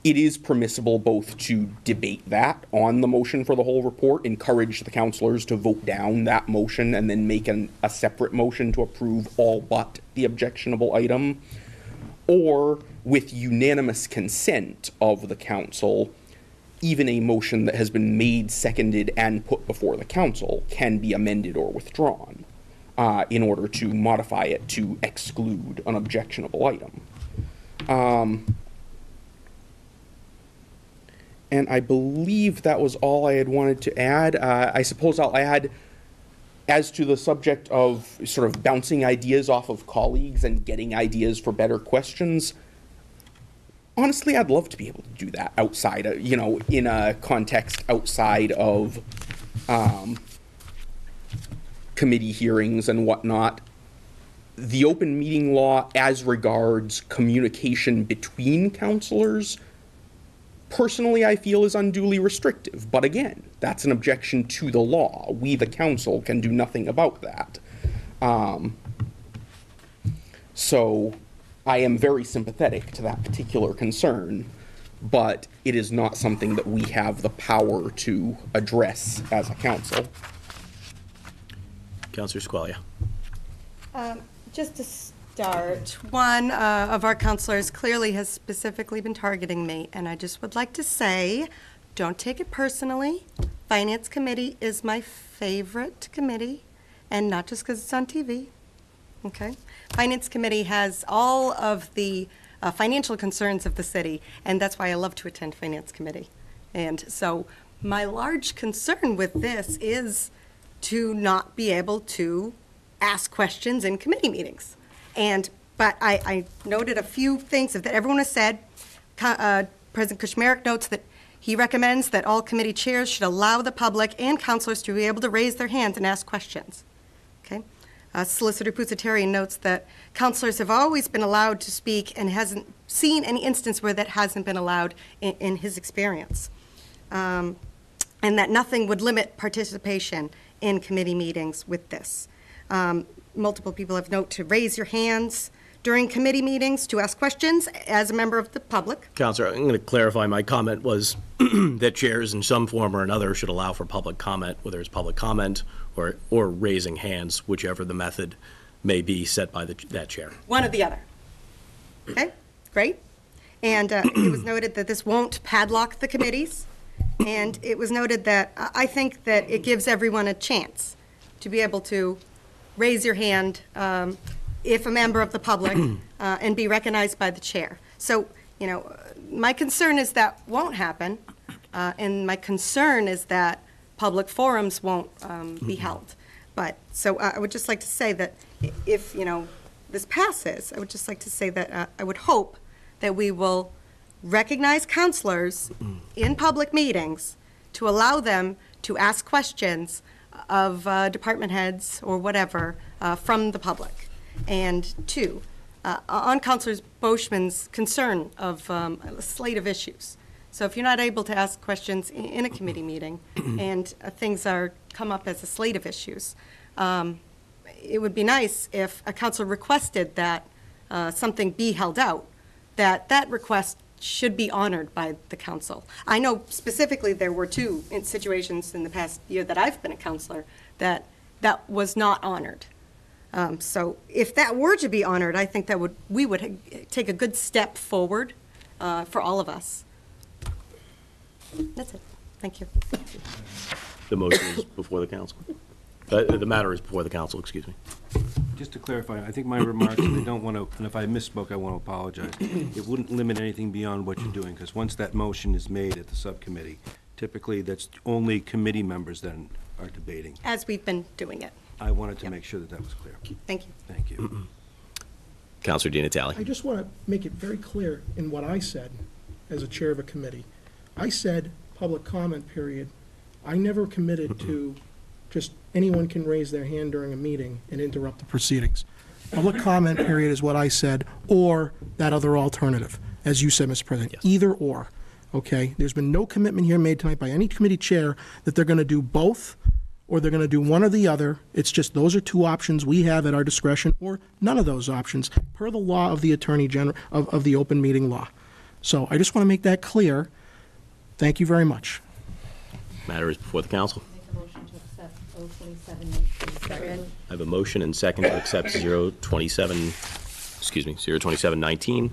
it is permissible both to debate that on the motion for the whole report, encourage the councilors to vote down that motion, and then make a separate motion to approve all but the objectionable item, or with unanimous consent of the council, even a motion that has been made, seconded, and put before the council can be amended or withdrawn in order to modify it to exclude an objectionable item. And I believe that was all I had wanted to add. I suppose I'll add, as to the subject of sort of bouncing ideas off of colleagues and getting ideas for better questions, honestly, I'd love to be able to do that outside, you know, in a context outside of committee hearings and whatnot. The open meeting law, as regards communication between councilors, personally, I feel is unduly restrictive. But again, that's an objection to the law. We, the council, can do nothing about that. So I am very sympathetic to that particular concern, but it is not something that we have the power to address as a council. Councilor Squalia. Just to start, one of our counselors clearly has specifically been targeting me, and I just would like to say, don't take it personally. Finance Committee is my favorite committee, and not just because it's on TV, okay? Finance Committee has all of the financial concerns of the city, and that's why I love to attend Finance Committee. And so my large concern with this is to not be able to ask questions in committee meetings. But I noted a few things that everyone has said. President Kuchmarek notes that he recommends that all committee chairs should allow the public and councilors to be able to raise their hands and ask questions. Okay. Solicitor Pusateri notes that councilors have always been allowed to speak and hasn't seen any instance where that hasn't been allowed in his experience. And that nothing would limit participation in committee meetings with this. Multiple people have noted to raise your hands during committee meetings to ask questions as a member of the public. Councilor, I'm going to clarify. My comment was that chairs in some form or another should allow for public comment, whether it's public comment or raising hands, whichever the method may be set by that chair. One or the other. Okay, great. And it was noted that this won't padlock the committees. And it was noted that I think that it gives everyone a chance to be able to raise your hand if a member of the public and be recognized by the chair. So, you know, my concern is that won't happen, and my concern is that public forums won't be held. But, so I would just like to say that if, you know, this passes, I would just like to say that I would hope that we will recognize counselors in public meetings to allow them to ask questions of department heads or whatever from the public. And two, on Councilor Boschman's concern of a slate of issues. So if you're not able to ask questions in a committee meeting and things come up as a slate of issues, it would be nice if a council requested that something be held out, that request should be honored by the council. I know specifically there were two situations in the past year that I've been a counselor that was not honored. So if that were to be honored, I think that we would take a good step forward for all of us. That's it. Thank you. The motion is before the council. The matter is before the council, excuse me. Just to clarify, I think my remarks, I don't want to, and if I misspoke, I want to apologize. It wouldn't limit anything beyond what you're doing, because once that motion is made at the subcommittee, typically that's only committee members then are debating. As we've been doing it. I wanted to make sure that was clear. Thank you. Thank you. Councilor Di Natale. I just want to make it very clear in what I said as a chair of a committee. I said public comment period. I never committed to just anyone can raise their hand during a meeting and interrupt the proceedings. Public comment period is what I said, or that other alternative, as you said, Mr. President. Yes. Either or, okay? There's been no commitment here made tonight by any committee chair that they're going to do both or they're going to do one or the other. It's just those are two options we have at our discretion, or none of those options, per the law of the Attorney General, of the open meeting law. So I just want to make that clear. Thank you very much. Matter is before the council. Make a motion to accept 02719. I have a motion and second to accept 02719.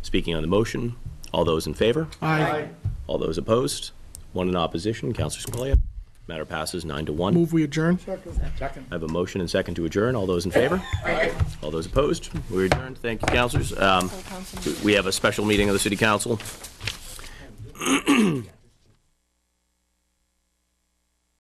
Speaking on the motion, all those in favor? Aye. All those opposed? One in opposition, Counselor Scalia. Matter passes 9-1. Move we adjourn? I have a motion and second to adjourn. All those in favor? Aye. All those opposed? We're adjourned. Thank you, councilors. We have a special meeting of the City Council